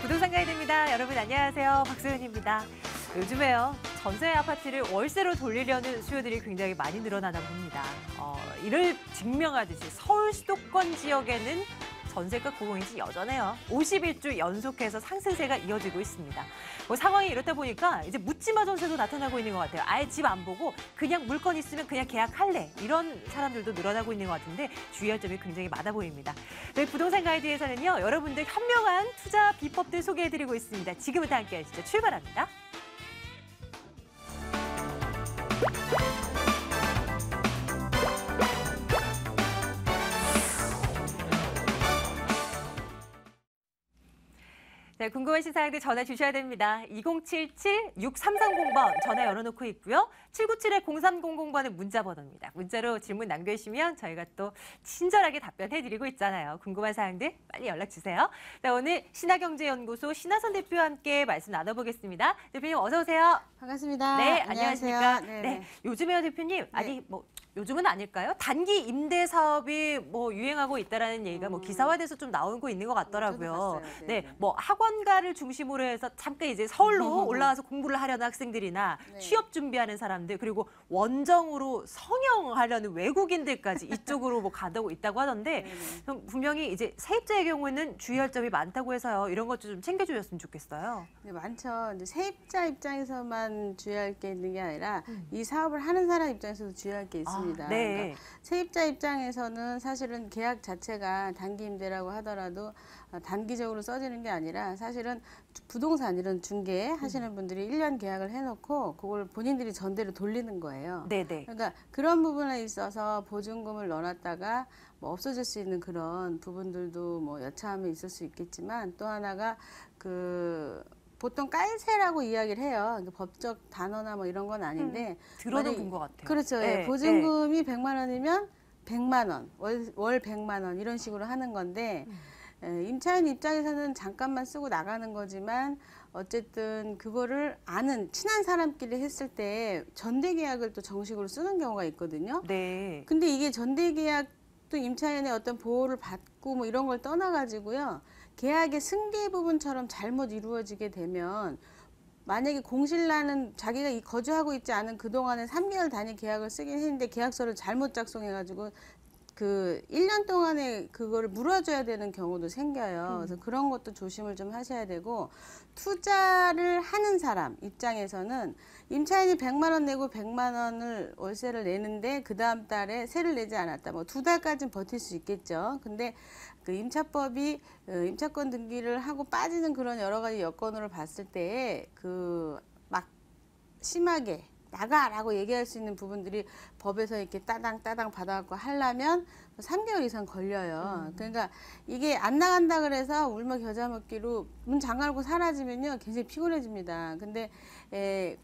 부동산 가이드입니다. 여러분 안녕하세요. 박소연입니다. 요즘에요. 전세 아파트를 월세로 돌리려는 수요들이 굉장히 많이 늘어나나 봅니다. 이를 증명하듯이 서울 수도권 지역에는 전세가 고공인지 여전해요. 51주 연속해서 상승세가 이어지고 있습니다. 상황이 이렇다 보니까 이제 묻지마 전세도 나타나고 있는 것 같아요. 아예 집 안 보고 그냥 물건 있으면 그냥 계약할래. 이런 사람들도 늘어나고 있는 것 같은데 주의할 점이 굉장히 많아 보입니다. 저희 부동산 가이드에서는요. 여러분들 현명한 투자 비법들 소개해드리고 있습니다. 지금부터 함께 하시죠. 출발합니다. 네, 궁금하신 사항들 전화 주셔야 됩니다. 2077-6330번 전화 열어놓고 있고요. 797-0300번은 문자 번호입니다. 문자로 질문 남겨주시면 저희가 또 친절하게 답변해드리고 있잖아요. 궁금한 사항들 빨리 연락 주세요. 네, 오늘 신화경제연구소 신하선 대표와 함께 말씀 나눠보겠습니다. 대표님 어서 오세요. 반갑습니다. 네, 안녕하세요. 안녕하십니까. 네, 요즘에요 대표님. 네. 아니 요즘은 아닐까요? 단기 임대 사업이 유행하고 있다라는 얘기가 기사화돼서 좀 나오고 있는 것 같더라고요. 저도 네, 봤어요. 학원가를 중심으로 해서 잠깐 이제 서울로 올라와서 공부를 하려는 학생들이나 네. 취업 준비하는 사람들 그리고 원정으로 성형하려는 외국인들까지 이쪽으로 가고 있다고 하던데 분명히 이제 세입자의 경우에는 주의할 점이 많다고 해서요. 이런 것 좀 챙겨주셨으면 좋겠어요. 네, 많죠. 이제 세입자 입장에서만 주의할 게 있는 게 아니라 이 사업을 하는 사람 입장에서도 주의할 게 있습니다. 네. 그러니까 세입자 입장에서는 사실은 계약 자체가 단기 임대라고 하더라도 단기적으로 써지는 게 아니라 사실은 부동산 이런 중개 하시는 분들이 1년 계약을 해놓고 그걸 본인들이 전대로 돌리는 거예요. 네네. 그러니까 그런 부분에 있어서 보증금을 넣어놨다가 없어질 수 있는 그런 부분들도 여차하면 있을 수 있겠지만 또 하나가 보통 깔세라고 이야기를 해요. 그러니까 법적 단어나 이런 건 아닌데 들어는 본 것 같아요. 그렇죠. 네, 예, 보증금이 100만 원이면 100만 원, 월 100만 원 이런 식으로 하는 건데 임차인 입장에서는 잠깐만 쓰고 나가는 거지만 어쨌든 그거를 아는 친한 사람끼리 했을 때 전대 계약을 또 정식으로 쓰는 경우가 있거든요. 네. 근데 이게 전대 계약도 임차인의 어떤 보호를 받고 이런 걸 떠나가지고요. 계약의 승계 부분처럼 잘못 이루어지게 되면 만약에 공실나는 자기가 거주하고 있지 않은 그동안에 3개월 단위 계약을 쓰긴 했는데 계약서를 잘못 작성해가지고 1년 동안에 그거를 물어줘야 되는 경우도 생겨요. 그래서 그런 것도 조심을 좀 하셔야 되고 투자를 하는 사람 입장에서는 임차인이 100만 원 내고 100만 원을 월세를 내는데 그 다음 달에 세를 내지 않았다. 2달까지는 버틸 수 있겠죠. 근데 그 임차법이 임차권 등기를 하고 빠지는 그런 여러 가지 여건으로 봤을 때에 막 심하게 나가라고 얘기할 수 있는 부분들이 법에서 이렇게 따당 받아갖고 하려면 3개월 이상 걸려요. 그러니까 이게 안 나간다 그래서 울며 겨자 먹기로 문 잠가놓고 사라지면요 굉장히 피곤해집니다. 근데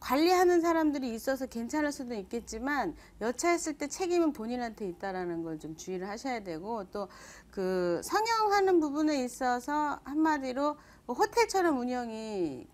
관리하는 사람들이 있어서 괜찮을 수도 있겠지만 여차했을 때 책임은 본인한테 있다라는 걸 좀 주의를 하셔야 되고 또 성형하는 부분에 있어서 한마디로 호텔처럼 운영이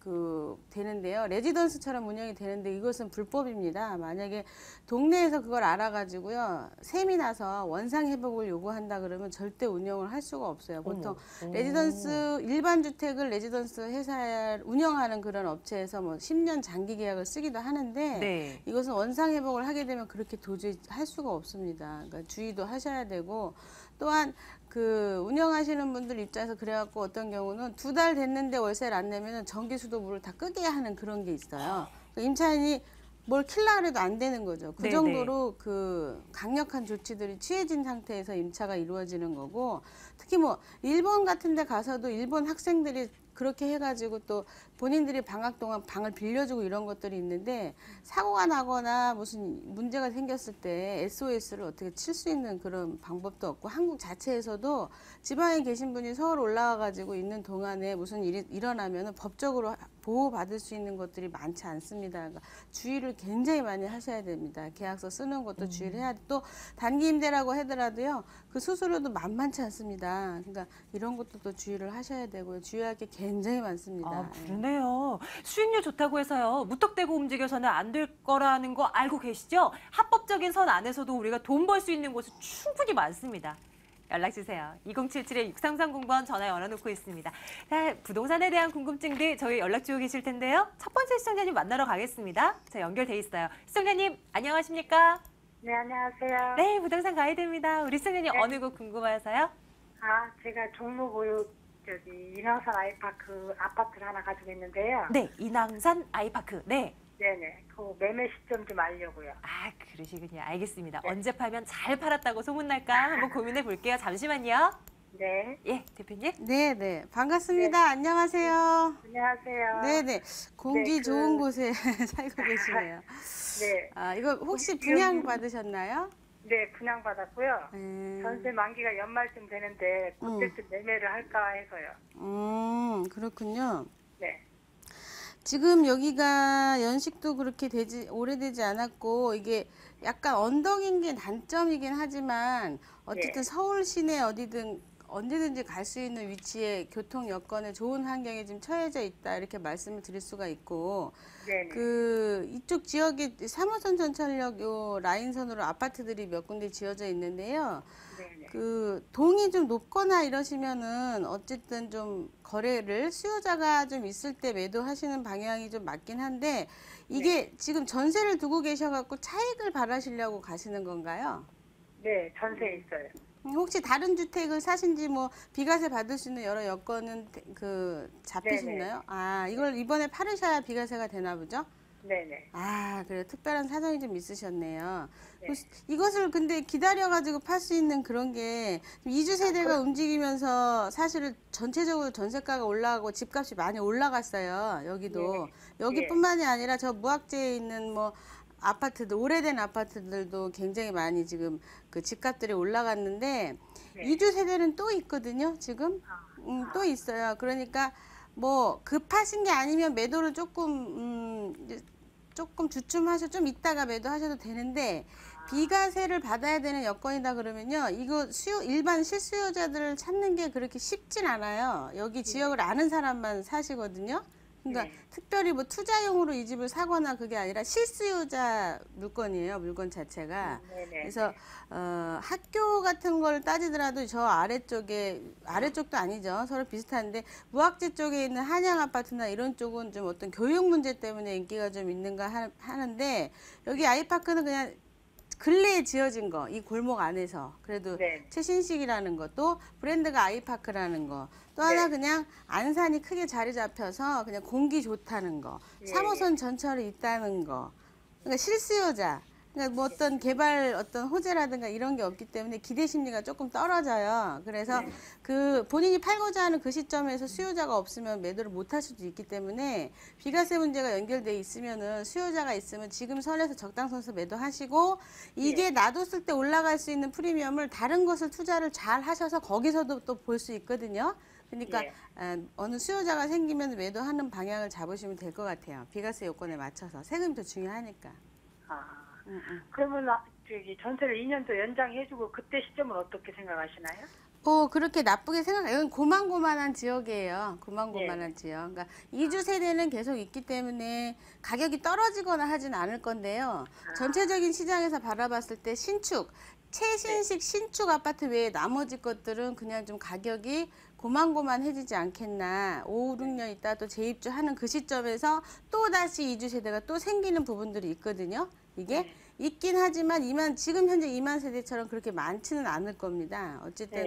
되는데요. 레지던스처럼 운영이 되는데 이것은 불법입니다. 만약에 동네에서 그걸 알아가지고요. 셈이 나서 원상 회복을 요구한다 그러면 절대 운영을 할 수가 없어요. 보통 레지던스 일반 주택을 레지던스 회사 운영하는 그런 업체에서 10년 장기 계약을 쓰기도 하는데 네. 이것은 원상 회복을 하게 되면 그렇게 도저히 할 수가 없습니다. 그러니까 주의도 하셔야 되고 또한 운영하시는 분들 입장에서 그래갖고 어떤 경우는 2달 됐는데 월세를 안 내면은 전기수도 물을 다 끄게 하는 그런 게 있어요. 그러니까 임차인이 뭘 킬라 그래도 안 되는 거죠. 그 네네. 정도로 강력한 조치들이 취해진 상태에서 임차가 이루어지는 거고 특히 일본 같은 데 가서도 일본 학생들이 그렇게 해가지고 또 본인들이 방학 동안 방을 빌려주고 이런 것들이 있는데 사고가 나거나 무슨 문제가 생겼을 때 SOS를 어떻게 칠 수 있는 그런 방법도 없고 한국 자체에서도 지방에 계신 분이 서울 올라와가지고 있는 동안에 무슨 일이 일어나면 법적으로 보호받을 수 있는 것들이 많지 않습니다. 그러니까 주의를 굉장히 많이 하셔야 됩니다. 계약서 쓰는 것도 주의를 해야 돼. 또 단기 임대라고 하더라도요. 그 수수료도 만만치 않습니다. 그러니까 이런 것도 또 주의를 하셔야 되고요. 주의할 게 굉장히 많습니다. 아, 그러네요. 수익률 좋다고 해서요. 무턱대고 움직여서는 안 될 거라는 거 알고 계시죠? 합법적인 선 안에서도 우리가 돈 벌 수 있는 곳은 충분히 많습니다. 연락 주세요. 2077-6330번 전화 열어놓고 있습니다. 자, 부동산에 대한 궁금증들 저희 연락 주고 계실 텐데요. 첫 번째 시청자님 만나러 가겠습니다. 자, 연결돼 있어요. 시청자님 안녕하십니까? 네, 안녕하세요. 네, 부동산 가이드입니다. 우리 시청자님 네. 어느 곳 궁금하세요? 제가 종로구역 인왕산 아이파크 아파트를 하나 가지고 있는데요. 네, 인왕산 아이파크. 네. 네네. 그 매매 시점 좀 알려고요. 아, 그러시군요. 알겠습니다. 네. 언제 팔면 잘 팔았다고 소문날까 한번 고민해 볼게요. 잠시만요. 네. 예, 대표님. 네, 반갑습니다. 안녕하세요. 안녕하세요. 네네. 공기 네, 좋은 곳에 살고 계시네요. 네. 이거 혹시 분양 받으셨나요? 네, 분양받았고요. 네. 전세 만기가 연말쯤 되는데 그때쯤 매매를 할까 해서요. 그렇군요. 네. 지금 여기가 연식도 그렇게 오래되지 않았고 이게 약간 언덕인 게 단점이긴 하지만 어쨌든 네. 서울 시내 어디든 언제든지 갈 수 있는 위치에 교통 여건에 좋은 환경에 지금 처해져 있다 이렇게 말씀을 드릴 수가 있고 네네. 이쪽 지역에 3호선 전철역 요 라인선으로 아파트들이 몇 군데 지어져 있는데요. 네네. 동이 좀 높거나 이러시면은 어쨌든 좀 거래를 수요자가 좀 있을 때 매도하시는 방향이 좀 맞긴 한데 이게 지금 전세를 두고 계셔갖고 차익을 바라시려고 가시는 건가요? 네, 전세 있어요. 혹시 다른 주택을 사신지 뭐 비과세 받을 수 있는 여러 여건은 잡히셨나요? 이걸 이번에 팔으셔야 비과세가 되나 보죠? 네네. 그래요. 특별한 사정이 좀 있으셨네요. 네. 이것을 근데 기다려가지고 팔 수 있는 그런 게 이주 세대가 움직이면서 사실은 전체적으로 전세가가 올라가고 집값이 많이 올라갔어요. 여기도. 네. 여기뿐만이 아니라 저 무학재에 있는 뭐 아파트들, 오래된 아파트들도 굉장히 많이 지금 그 집값들이 올라갔는데 네. 이주 세대는 또 있거든요. 지금 또 있어요. 그러니까 뭐 급하신 게 아니면 매도를 조금 주춤하셔 좀 이따가 매도하셔도 되는데 비과세를 받아야 되는 여건이다 그러면요. 이거 일반 실수요자들을 찾는 게 그렇게 쉽진 않아요. 여기 지역을 아는 사람만 사시거든요. 그러니까 네. 특별히 뭐 투자용으로 이 집을 사거나 그게 아니라 실수요자 물건이에요. 물건 자체가. 네네. 그래서 학교 같은 걸 따지더라도 저 아래쪽도 아니죠. 서로 비슷한데 무학재 쪽에 있는 한양 아파트나 이런 쪽은 좀 어떤 교육 문제 때문에 인기가 좀 있는가 하는데 여기 아이파크는 그냥 근래에 지어진 거, 이 골목 안에서 그래도 네. 최신식이라는 거, 또 브랜드가 아이파크라는 거, 또 하나 그냥 안산이 크게 자리 잡혀서 그냥 공기 좋다는 거, 예, 3호선 전철이 있다는 거, 그러니까 실수요자, 그러니까 뭐 어떤 개발 어떤 호재라든가 이런 게 없기 때문에 기대 심리가 조금 떨어져요. 그래서 그 본인이 팔고자 하는 그 시점에서 수요자가 없으면 매도를 못 할 수도 있기 때문에 비과세 문제가 연결돼 있으면은 수요자가 있으면 지금 선에서 적당선에서 매도하시고 이게 놔뒀을 때 올라갈 수 있는 프리미엄을 다른 것을 투자를 잘 하셔서 거기서도 또 볼 수 있거든요. 그러니까 어느 수요자가 생기면 매도하는 방향을 잡으시면 될 것 같아요. 비과세 요건에 맞춰서 세금이 더 중요하니까. 그러면 전세를 2년도 연장해주고 그때 시점을 어떻게 생각하시나요? 그렇게 나쁘게 생각해요. 이건 고만고만한 지역이에요. 고만고만한 지역. 그러니까 이주 세대는 계속 있기 때문에 가격이 떨어지거나 하진 않을 건데요. 전체적인 시장에서 바라봤을 때 최신식 신축 아파트 외에 나머지 것들은 그냥 좀 가격이 고만고만해지지 않겠나. 5, 6년 있다 또 재입주하는 그 시점에서 또 다시 이주 세대가 또 생기는 부분들이 있거든요. 이게 있긴 하지만 지금 현재 2만 세대처럼 그렇게 많지는 않을 겁니다. 어쨌든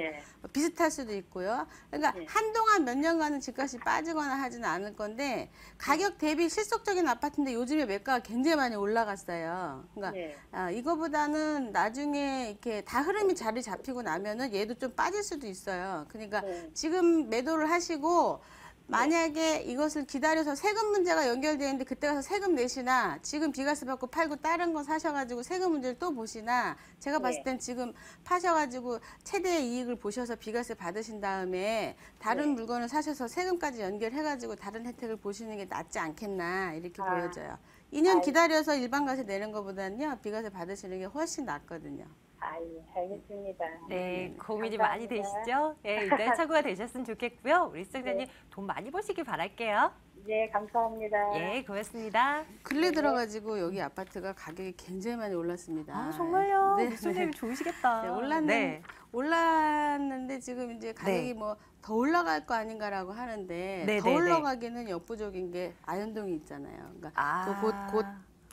비슷할 수도 있고요. 그러니까 한동안 몇 년간은 집값이 빠지거나 하지는 않을 건데 가격 대비 실속적인 아파트인데 요즘에 매가가 굉장히 많이 올라갔어요. 그러니까 이거보다는 나중에 이렇게 다 흐름이 자리 잡히고 나면은 얘도 좀 빠질 수도 있어요. 그러니까 지금 매도를 하시고 만약에 이것을 기다려서 세금 문제가 연결되는데 그때 가서 세금 내시나 지금 비과세 받고 팔고 다른 거 사셔가지고 세금 문제를 또 보시나 제가 봤을 땐 지금 파셔가지고 최대의 이익을 보셔서 비과세 받으신 다음에 다른 물건을 사셔서 세금까지 연결해가지고 다른 혜택을 보시는 게 낫지 않겠나 이렇게 보여져요. 2년 기다려서 일반 과세 내는 것보다는요 비과세 받으시는 게 훨씬 낫거든요. 아유, 알겠습니다. 네, 고민이 감사합니다. 많이 되시죠? 네, 일단 참고가 되셨으면 좋겠고요. 우리 시청자님 돈 많이 버시길 바랄게요. 네, 감사합니다. 예, 고맙습니다. 근래 들어가지고 여기 아파트가 가격이 굉장히 많이 올랐습니다. 아, 정말요? 네. 우리 시청자님 좋으시겠다. 네, 올랐는데 지금 이제 가격이 네. 뭐 더 올라갈 거 아닌가라고 하는데 네, 더 네, 네. 올라가기는 역부족인 게 아현동이 있잖아요. 그러니까 아,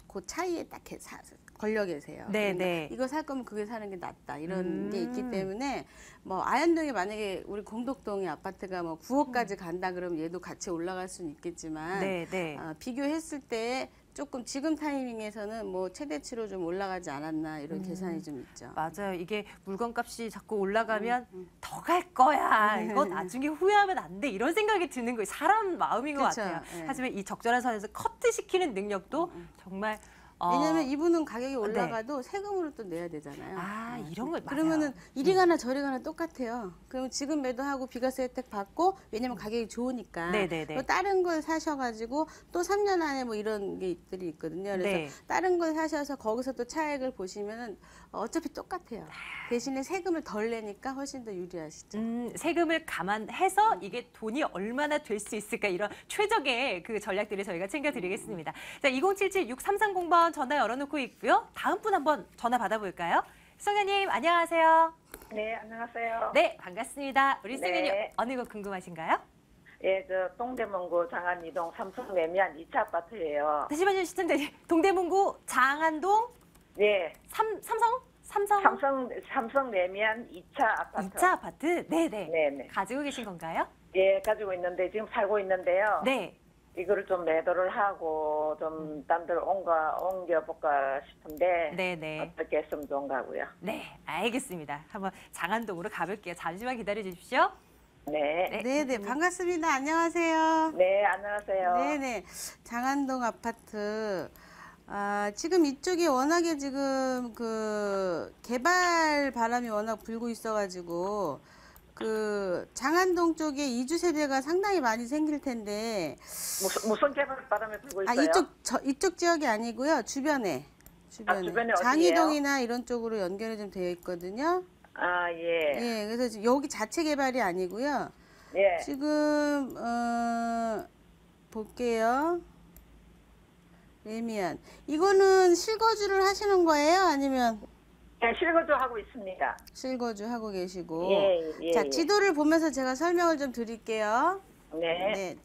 그 차이에 딱 걸려 계세요. 네, 그러니까 네. 이거 살 거면 그게 사는 게 낫다 이런 게 있기 음. 때문에 뭐 아현동에 만약에 우리 공덕동의 아파트가 뭐 9억까지 간다 그러면 얘도 같이 올라갈 수는 있겠지만 네, 네. 비교했을 때 조금 지금 타이밍에서는 뭐 최대치로 좀 올라가지 않았나 이런 계산이 좀 있죠. 맞아요. 이게 물건값이 자꾸 올라가면 더 갈 거야. 이거 나중에 후회하면 안 돼. 이런 생각이 드는 거예요. 사람 마음인 것 그쵸. 같아요. 예. 하지만 이 적절한 선에서 커트시키는 능력도 정말 왜냐면 이분은 가격이 올라가도 세금으로 또 내야 되잖아요. 아, 이런 거 그러면은 이리 가나 저리 가나 똑같아요. 그러면 지금 매도하고 비과세 혜택 받고 왜냐면 가격이 좋으니까 네네네. 또 다른 걸 사셔가지고 또 3년 안에 뭐 이런 게들이 있거든요. 그래서 네. 다른 걸 사셔서 거기서 또 차액을 보시면은 어차피 똑같아요. 대신에 세금을 덜 내니까 훨씬 더 유리하시죠. 세금을 감안해서 이게 돈이 얼마나 될 수 있을까 이런 최적의 그 전략들을 저희가 챙겨드리겠습니다. 자, 2077-6330번 전화 열어놓고 있고요. 다음 분 한번 전화 받아볼까요? 시청자님 안녕하세요. 네, 안녕하세요. 네, 반갑습니다. 우리 시청자님 네. 어느 거 궁금하신가요? 예, 저 동대문구 장안이동 삼성 매미안 2차 아파트예요. 다시만요, 시청자님. 동대문구 장안동 예, 삼성 매미안 2차 아파트. 2차 아파트? 네네. 네네. 가지고 계신 건가요? 예, 가지고 있는데 지금 살고 있는데요. 네. 이거를 좀 매도를 하고 좀 딴 데로 옮겨볼까 싶은데 네네. 어떻게 했으면 좋은가고요. 네, 알겠습니다. 한번 장안동으로 가볼게요. 잠시만 기다려 주십시오. 네. 네네 반갑습니다. 안녕하세요. 네, 안녕하세요. 네네 장안동 아파트. 지금 이쪽이 워낙에 지금 그 개발 바람이 워낙 불고 있어가지고 그 장안동 쪽에 이주 세대가 상당히 많이 생길 텐데 무슨 개발 바람에 불고 있어요? 이쪽 지역이 아니고요 주변에 주변에 어디예요? 장이동이나 이런 쪽으로 연결이 좀 되어 있거든요. 아, 예. 예, 그래서 지금 여기 자체 개발이 아니고요. 예. 지금 볼게요. 레미안 이거는 실거주를 하시는 거예요? 아니면 예, 실거주 하고 있습니다. 실거주 하고 계시고 예. 자 지도를 보면서 제가 설명을 좀 드릴게요. 네. 네.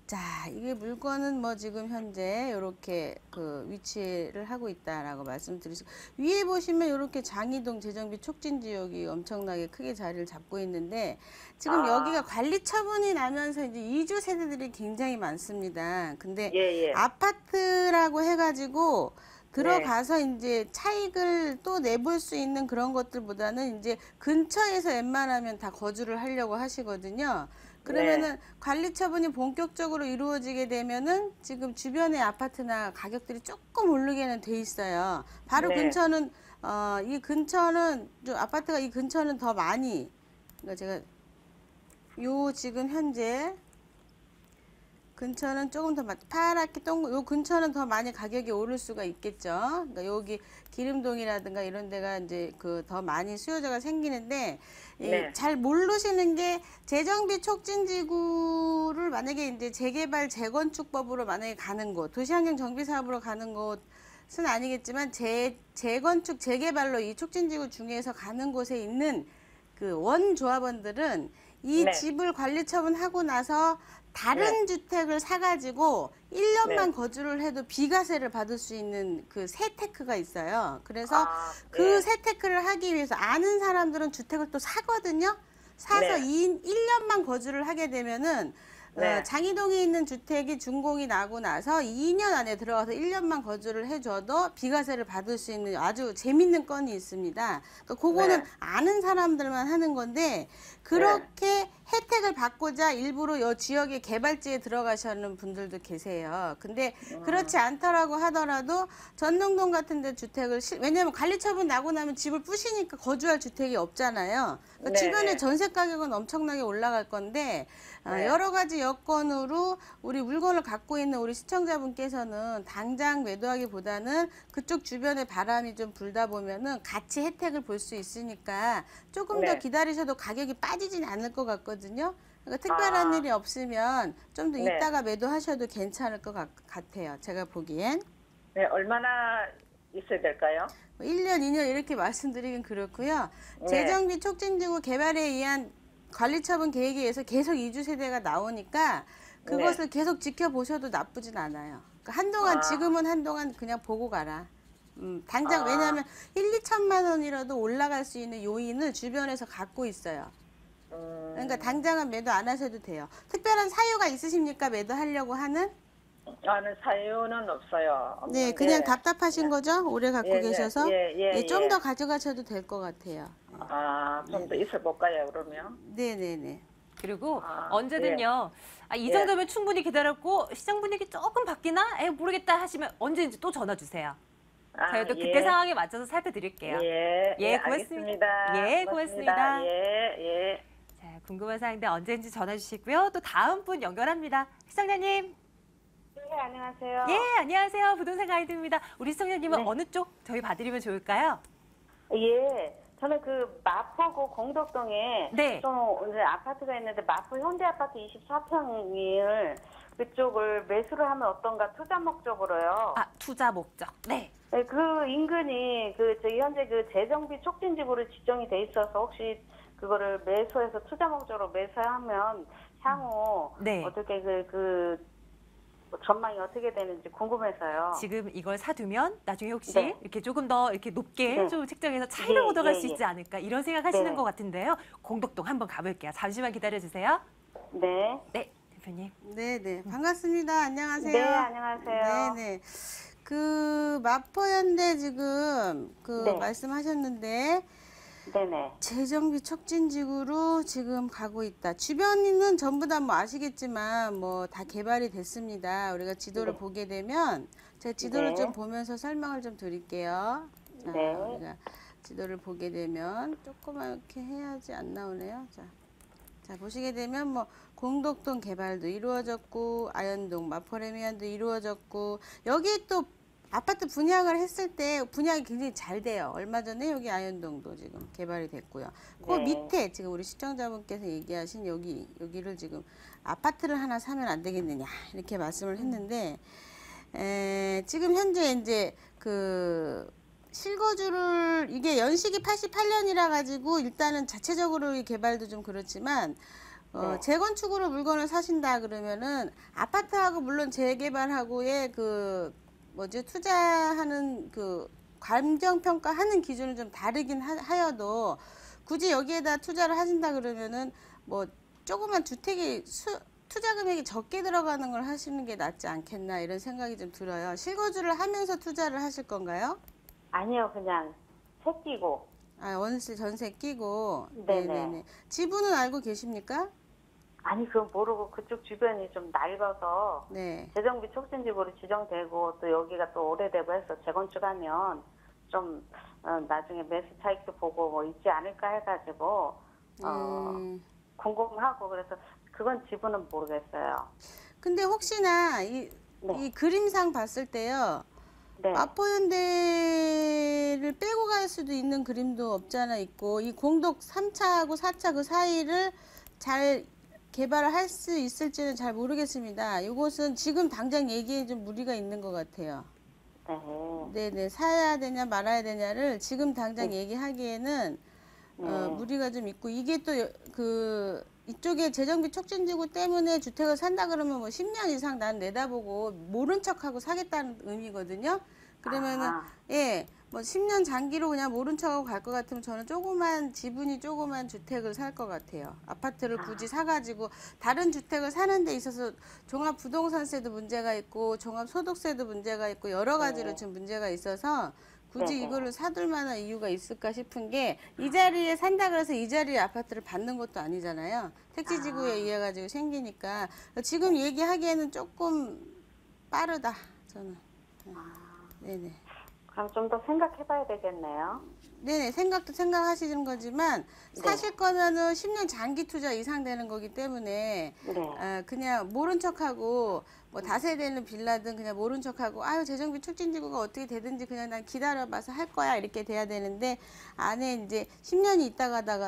자 이게 물건은 뭐 지금 현재 이렇게 그 위치를 하고 있다라고 말씀드리시고 위에 보시면 이렇게 장이동 재정비 촉진 지역이 엄청나게 크게 자리를 잡고 있는데 지금 여기가 관리 처분이 나면서 이제 이주 세대들이 굉장히 많습니다. 근데 예. 아파트라고 해가지고 들어가서 이제 차익을 또 내볼 수 있는 그런 것들보다는 이제 근처에서 웬만하면 다 거주를 하려고 하시거든요. 그러면은 관리 처분이 본격적으로 이루어지게 되면은 지금 주변의 아파트나 가격들이 조금 오르게는 돼 있어요. 바로 네. 근처는 이 근처는 좀 아파트가 이 근처는 더 많이 그러니까 제가 요 지금 현재 근처는 조금 더 파랗게 요 근처는 더 많이 가격이 오를 수가 있겠죠. 그러니까 여기 기름동이라든가 이런 데가 이제 그 더 많이 수요자가 생기는데 잘 모르시는 게 재정비 촉진지구를 만약에 이제 재개발 재건축법으로 만약에 가는 곳, 도시환경 정비 사업으로 가는 곳은 아니겠지만 재건축 재개발로 이 촉진지구 중에서 가는 곳에 있는 그 원조합원들은 이 집을 관리 처분하고 나서 다른 주택을 사가지고 1년만 거주를 해도 비과세를 받을 수 있는 그 세테크가 있어요. 그래서 그 세테크를 하기 위해서 아는 사람들은 주택을 또 사거든요. 사서 1년만 거주를 하게 되면은 장이동에 있는 주택이 준공이 나고 나서 2년 안에 들어가서 1년만 거주를 해줘도 비과세를 받을 수 있는 아주 재밌는 건이 있습니다. 그러니까 그거는 아는 사람들만 하는 건데 그렇게 혜택을 받고자 일부러 이 지역의 개발지에 들어가시는 분들도 계세요. 근데 그렇지 않더라고 하더라도 전농동 같은 데 주택을 왜냐하면 관리처분 나고 나면 집을 부시니까 거주할 주택이 없잖아요. 그러니까 주변에 전세 가격은 엄청나게 올라갈 건데 여러 가지 여건으로 우리 물건을 갖고 있는 우리 시청자분께서는 당장 매도하기보다는 그쪽 주변에 바람이 좀 불다 보면은 같이 혜택을 볼 수 있으니까 조금 더 네. 기다리셔도 가격이 빠지진 않을 것 같거든요. 그러니까 특별한 일이 없으면 좀 더 네. 이따가 매도하셔도 괜찮을 것 같아요. 제가 보기엔. 네, 얼마나 있어야 될까요? 1년, 2년 이렇게 말씀드리긴 그렇고요. 네. 재정비 촉진지구 개발에 의한 관리처분 계획에 의해서 계속 이주 세대가 나오니까 그것을 계속 지켜보셔도 나쁘진 않아요. 그러니까 한동안 지금은 한동안 그냥 보고 가라. 당장 왜냐하면 1, 2천만 원이라도 올라갈 수 있는 요인을 주변에서 갖고 있어요. 그러니까 당장은 매도 안 하셔도 돼요. 특별한 사유가 있으십니까? 매도하려고 하는? 아는 사유는 없어요. 네, 없는데. 그냥 답답하신 거죠? 오래 갖고 예, 예, 계셔서? 예. 좀 더 가져가셔도 될 것 같아요. 좀 더 있어 볼까요, 그러면? 네네네. 그리고 아, 언제든요. 이 예. 정도면 충분히 기다렸고 시장 분위기 조금 바뀌나? 모르겠다 하시면 언제든지 또 전화 주세요. 저희도 그때 상황에 맞춰서 살펴드릴게요. 예, 고맙습니다. 알겠습니다. 예, 고맙습니다. 예. 자, 궁금한 사항인데 언제든지 전화 주시고요. 또 다음 분 연결합니다. 시청자님. 네, 안녕하세요. 예, 안녕하세요. 부동산 가이드입니다. 우리 시청자님은 네. 어느 쪽 저희 봐드리면 좋을까요? 예, 저는 그 마포구 공덕동에 네. 좀 이제 아파트가 있는데 마포 현대아파트 24평을 그쪽을 매수를 하면 어떤가 투자 목적으로요. 투자 목적. 네. 네, 그 인근이 저희 현재 그 재정비 촉진지구로 지정이 돼 있어서 혹시 그거를 매수해서 투자 목적으로 매수하면 향후 네. 어떻게 그 전망이 어떻게 되는지 궁금해서요. 지금 이걸 사두면 나중에 혹시 네. 이렇게 조금 더 이렇게 높게 네. 좀 책정해서 차익을 얻어갈 수 예. 있지 않을까 이런 생각하시는 네. 것 같은데요. 공덕동 한번 가볼게요. 잠시만 기다려주세요. 네. 네, 대표님. 네네. 반갑습니다. 안녕하세요. 네, 안녕하세요. 네네. 그 마포현대 지금 네. 말씀하셨는데 네네. 재정비 촉진지구로 지금 가고 있다. 주변은 전부 다 뭐 아시겠지만 뭐 다 개발이 됐습니다. 우리가 지도를 네. 보게 되면 제가 지도를 네. 좀 보면서 설명을 좀 드릴게요. 자, 네. 우리가 지도를 보게 되면 조그맣게 해야지 안 나오네요. 자 보시게 되면 뭐 공덕동 개발도 이루어졌고 아현동 마포레미안도 이루어졌고 여기 또 아파트 분양을 했을 때 분양이 굉장히 잘 돼요. 얼마 전에 여기 아현동도 지금 개발이 됐고요. 그 네. 밑에 지금 우리 시청자분께서 얘기하신 여기를 지금 아파트를 하나 사면 안 되겠느냐 이렇게 말씀을 했는데 지금 현재 이제 그 실거주를 이게 연식이 88년이라 가지고 일단은 자체적으로 이 개발도 좀 그렇지만 네. 재건축으로 물건을 사신다 그러면은 아파트하고 물론 재개발하고의 투자하는 그 감정평가하는 기준은 좀 다르긴 하여도 굳이 여기에다 투자를 하신다 그러면은 뭐 조그만 주택이 투자 금액이 적게 들어가는 걸 하시는 게 낫지 않겠나 이런 생각이 좀 들어요. 실거주를 하면서 투자를 하실 건가요? 아니요, 그냥 새끼고. 원세 전세 끼고. 네네. 지분은 알고 계십니까? 아니, 그건 모르고 그쪽 주변이 좀 낡아서 네. 재정비 촉진지구로 지정되고 또 여기가 또 오래되고 해서 재건축하면 좀 나중에 매수 차익도 보고 뭐 있지 않을까 해가지고 궁금하고 그래서 그건 지분은 모르겠어요. 근데 혹시나 네. 이 그림상 봤을 때요. 네. 마포현대를 빼고 갈 수도 있는 그림도 없잖아 있고 이 공덕 3차하고 4차 그 사이를 잘 개발을 할 수 있을지는 잘 모르겠습니다. 이것은 지금 당장 얘기에 좀 무리가 있는 것 같아요. 네네. 사야 되냐 말아야 되냐를 지금 당장 얘기하기에는 무리가 좀 있고 이게 또 이쪽에 재정비 촉진지구 때문에 주택을 산다 그러면 뭐 10년 이상 난 내다보고 모른 척하고 사겠다는 의미거든요. 그러면은 뭐 10년 장기로 그냥 모른 척하고 갈 것 같으면 저는 지분이 조그만 주택을 살 것 같아요. 아파트를 굳이 사가지고 다른 주택을 사는 데 있어서 종합부동산세도 문제가 있고 종합소득세도 문제가 있고 여러 가지로 지금 문제가 있어서 굳이 이거를 사둘 만한 이유가 있을까 싶은 게 이 자리에 산다 그래서 이 자리에 아파트를 받는 것도 아니잖아요. 택지지구에 의해 가지고 생기니까 지금 얘기하기에는 조금 빠르다 저는. 네네. 그럼 좀 더 생각해봐야 되겠네요. 네네, 생각도 생각하시는 거지만 사실 거면은 10년 장기 투자 이상 되는 거기 때문에 네. 그냥 모른 척하고 뭐 다세대는 빌라든 그냥 모른 척하고 아유 재정비 촉진지구가 어떻게 되든지 그냥 난 기다려봐서 할 거야 이렇게 돼야 되는데 안에 이제 10년이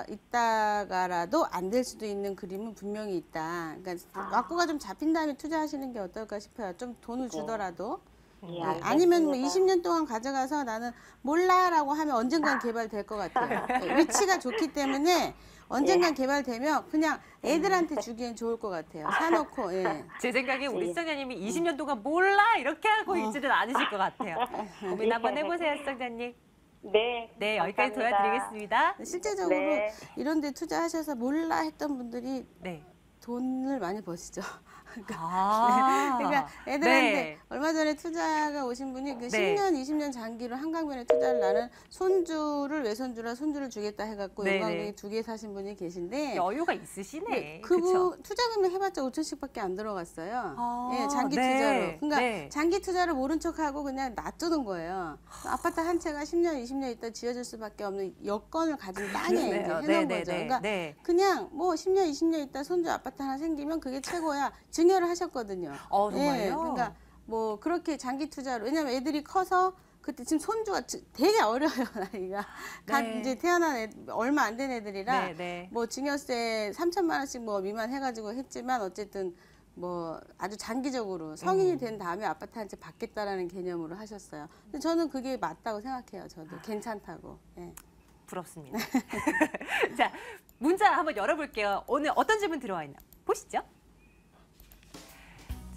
있다가라도 안 될 수도 있는 그림은 분명히 있다. 그러니까 왁구가 좀 잡힌 다음에 투자하시는 게 어떨까 싶어요. 좀 돈을 주더라도. 예, 아니면 뭐 알겠습니다. 20년 동안 가져가서 나는 몰라라고 하면 언젠간 개발될 것 같아요. 위치가 좋기 때문에 언젠간 개발되면 그냥 애들한테 주기엔 좋을 것 같아요. 사놓고. 예. 제 생각에 우리 예. 시청자님이 20년 동안 몰라 이렇게 하고 있지는 않으실 것 같아요. 고민 한번 해보세요, 시청자님. 네. 네, 여기까지 감사합니다. 도와드리겠습니다. 실제적으로 네. 이런 데 투자하셔서 몰라 했던 분들이 네. 돈을 많이 버시죠. 아, 그러니까 애들한테 네. 얼마 전에 투자가 오신 분이 그 네. 10년, 20년 장기로 한강변에 투자를 나는 손주를 외손주라 손주를 주겠다 해갖고 네, 용광동에 네. 2개 사신 분이 계신데 여유가 있으시네. 네, 그쵸? 그분 투자금을 해봤자 5천씩밖에 안 들어갔어요. 아, 예, 장기 네, 투자로. 그러니까 네. 장기 투자를 모른 척하고 그냥 놔두는 거예요. 아파트 한 채가 10년, 20년 있다 지어질 수밖에 없는 여건을 가진 땅에 이제 그러네요. 해놓은 네, 거죠. 네, 그러니까 네. 그냥 뭐 10년, 20년 있다 손주 아파트 하나 생기면 그게 최고야. 증여를 하셨거든요. 정말요? 예, 그러니까 뭐 그렇게 장기 투자로. 왜냐면 애들이 커서 그때 지금 손주가 되게 어려요, 나이가. 네. 이제 태어난 얼마 안 된 애들이라 네, 네. 뭐 증여세 3천만 원씩 뭐 미만 해가지고 했지만 어쨌든 뭐 아주 장기적으로 성인이 된 다음에 아파트 한 채 받겠다라는 개념으로 하셨어요. 근데 저는 그게 맞다고 생각해요. 저도 괜찮다고. 예. 부럽습니다. 자, 문자 한번 열어볼게요. 오늘 어떤 질문 들어와 있나 보시죠.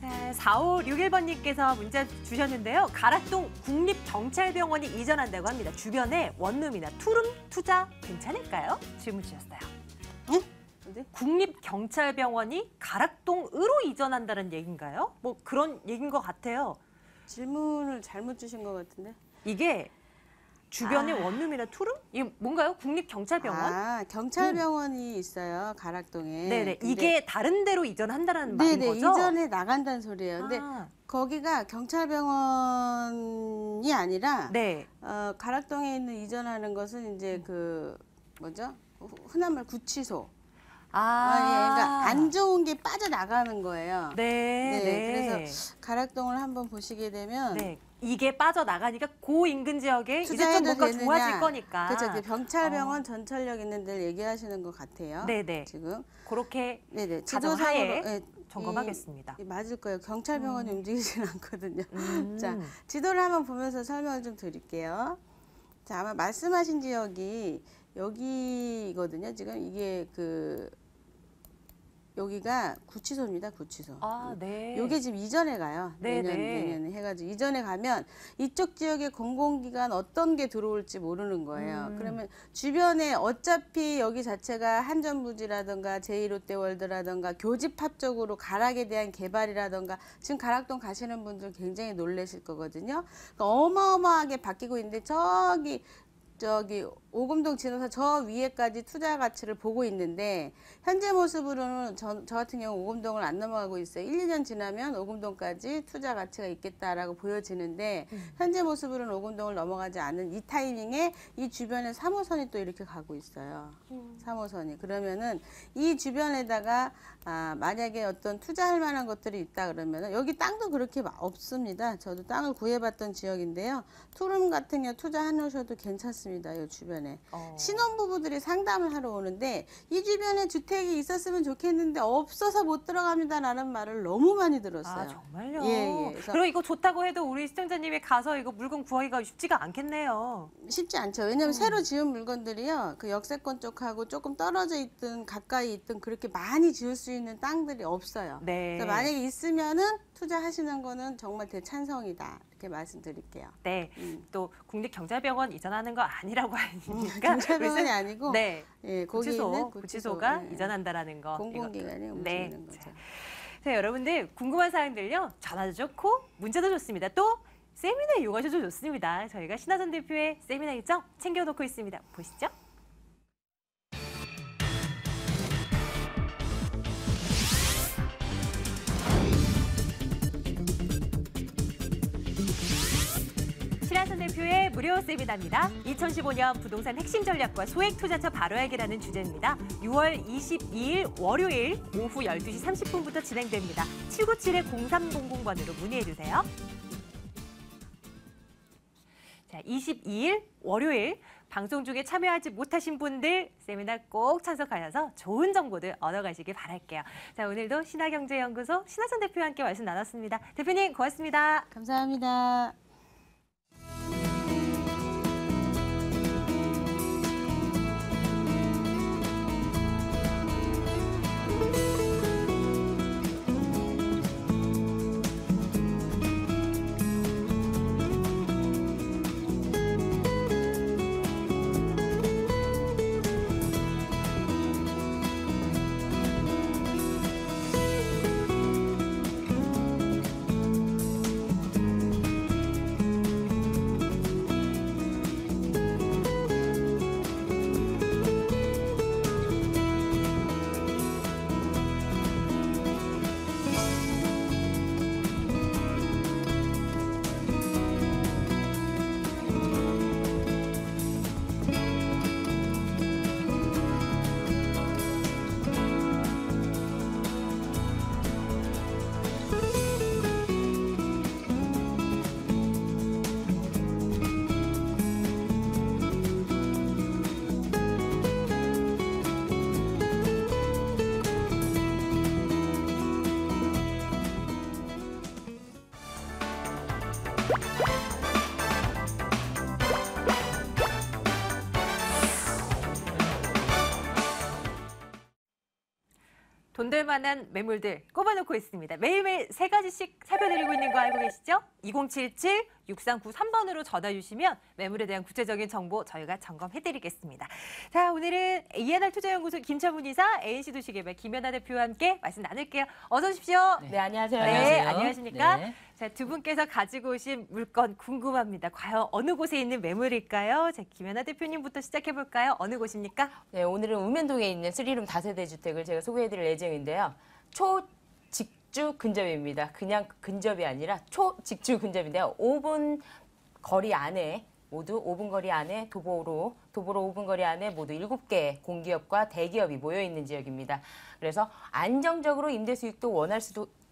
자, 4561번님께서 문자 주셨는데요. 가락동 국립경찰병원이 이전한다고 합니다. 주변에 원룸이나 투룸 투자 괜찮을까요? 질문 주셨어요. 예? 어디? 국립경찰병원이 가락동으로 이전한다는 얘기인가요? 뭐 그런 얘기인 것 같아요. 질문을 잘못 주신 것 같은데. 이게 주변에 원룸이나 투룸? 이게 뭔가요? 국립경찰병원? 경찰병원이 있어요. 가락동에. 네네. 근데 이게 다른 데로 이전한다는 말인 네네, 거죠? 이전에 나간다는 소리예요. 근데 아, 거기가 경찰병원이 아니라 네. 가락동에 있는 이전하는 것은 이제 그 뭐죠? 흔한 말 구치소. 예, 그러니까 안 좋은 게 빠져나가는 거예요. 네, 네, 네. 그래서 가락동을 한번 보시게 되면 네. 이게 빠져나가니까 고 인근 지역에 이제 좀 투자해도 뭔가 되느냐. 좋아질 거니까. 그렇죠. 그 병찰병원 전철역 있는 데를 얘기하시는 것 같아요. 네네. 지금. 그렇게 네네. 가정하에 지도상으로 점검하겠습니다. 맞을 거예요. 경찰병원이 움직이진 않거든요. 음. 자, 지도를 한번 보면서 설명을 좀 드릴게요. 자, 아마 말씀하신 지역이 여기거든요. 지금 이게 여기가 구치소입니다. 구치소. 아, 네. 요게 지금 이전에 가요. 네, 네. 내년에 해가지고 이전에 가면 이쪽 지역의 공공기관 어떤 게 들어올지 모르는 거예요. 그러면 주변에 어차피 여기 자체가 한전부지라든가 제2롯데월드라든가 교집합 쪽으로 가락에 대한 개발이라든가 지금 가락동 가시는 분들 굉장히 놀라실 거거든요. 그러니까 어마어마하게 바뀌고 있는데 저기 오금동 지나서 저 위에까지 투자 가치를 보고 있는데 현재 모습으로는 저 같은 경우 오금동을 안 넘어가고 있어요. 1, 2년 지나면 오금동까지 투자 가치가 있겠다라고 보여지는데 현재 모습으로는 오금동을 넘어가지 않는 이 타이밍에 이 주변에 3호선이 또 이렇게 가고 있어요. 3호선이. 그러면은 이 주변에다가 만약에 어떤 투자할 만한 것들이 있다 그러면은 여기 땅도 그렇게 없습니다. 저도 땅을 구해봤던 지역인데요. 투룸 같은 경우 투자해 놓으셔도 괜찮습니다. 이 주변에. 신혼부부들이 상담을 하러 오는데 이 주변에 주택이 있었으면 좋겠는데 없어서 못 들어갑니다라는 말을 너무 많이 들었어요. 아, 정말요? 예, 예. 그래서 그럼 이거 좋다고 해도 우리 시청자님이 가서 이거 물건 구하기가 쉽지가 않겠네요. 쉽지 않죠. 왜냐하면 새로 지은 물건들이요. 그 역세권 쪽하고 조금 떨어져 있든 가까이 있든 그렇게 많이 지을 수 있는 땅들이 없어요. 네. 그래서 만약에 있으면은 투자하시는 거는 정말 대찬성이다. 이렇게 말씀드릴게요. 네. 또 국립경찰병원 이전하는 거 아니라고 하니까 경찰병원이 아니고 네. 예, 거기 있는 구치소가 예, 예. 이전한다라는 거. 공공기관이 이거. 움직이는 네. 거죠. 자, 자, 여러분들 궁금한 사항들요. 전화도 좋고 문자도 좋습니다. 또 세미나 이용하셔도 좋습니다. 저희가 신하선 대표의 세미나 일정 챙겨놓고 있습니다. 보시죠. 신하선 신하선 대표의 무료 세미나입니다. 2015년 부동산 핵심 전략과 소액 투자처 바로 알기라는 주제입니다. 6월 22일 월요일 오후 12시 30분부터 진행됩니다. 797-0300번으로 문의해주세요. 자, 22일 월요일 방송 중에 참여하지 못하신 분들 세미나 꼭 참석하셔서 좋은 정보들 얻어가시길 바랄게요. 자, 오늘도 신하경제연구소 신하선 대표와 함께 말씀 나눴습니다. 대표님 고맙습니다. 감사합니다. 돈 될 만한 매물들 꼽아놓고 있습니다. 매일매일 3가지씩 살펴드리고 있는 거 알고 계시죠? 2077-6393번으로 전화 주시면 매물에 대한 구체적인 정보 저희가 점검해드리겠습니다. 자, 오늘은 ENR 투자연구소 김철문 이사, ANC 도시개발 김연아 대표와 함께 말씀 나눌게요. 어서 오십시오. 네, 안녕하세요. 네, 안녕하십니까? 네. 자, 두 분께서 가지고 오신 물건 궁금합니다. 과연 어느 곳에 있는 매물일까요? 자, 김연아 대표님부터 시작해볼까요? 어느 곳입니까? 네, 오늘은 우면동에 있는 3룸 다세대 주택을 제가 소개해드릴 예정인데요. 초직주 근접입니다. 그냥 근접이 아니라 초직주 근접인데요. 5분 거리 안에 모두 5분 거리 안에 도보로 5분 거리 안에 모두 7개 공기업과 대기업이 모여 있는 지역입니다. 그래서 안정적으로 임대 수익도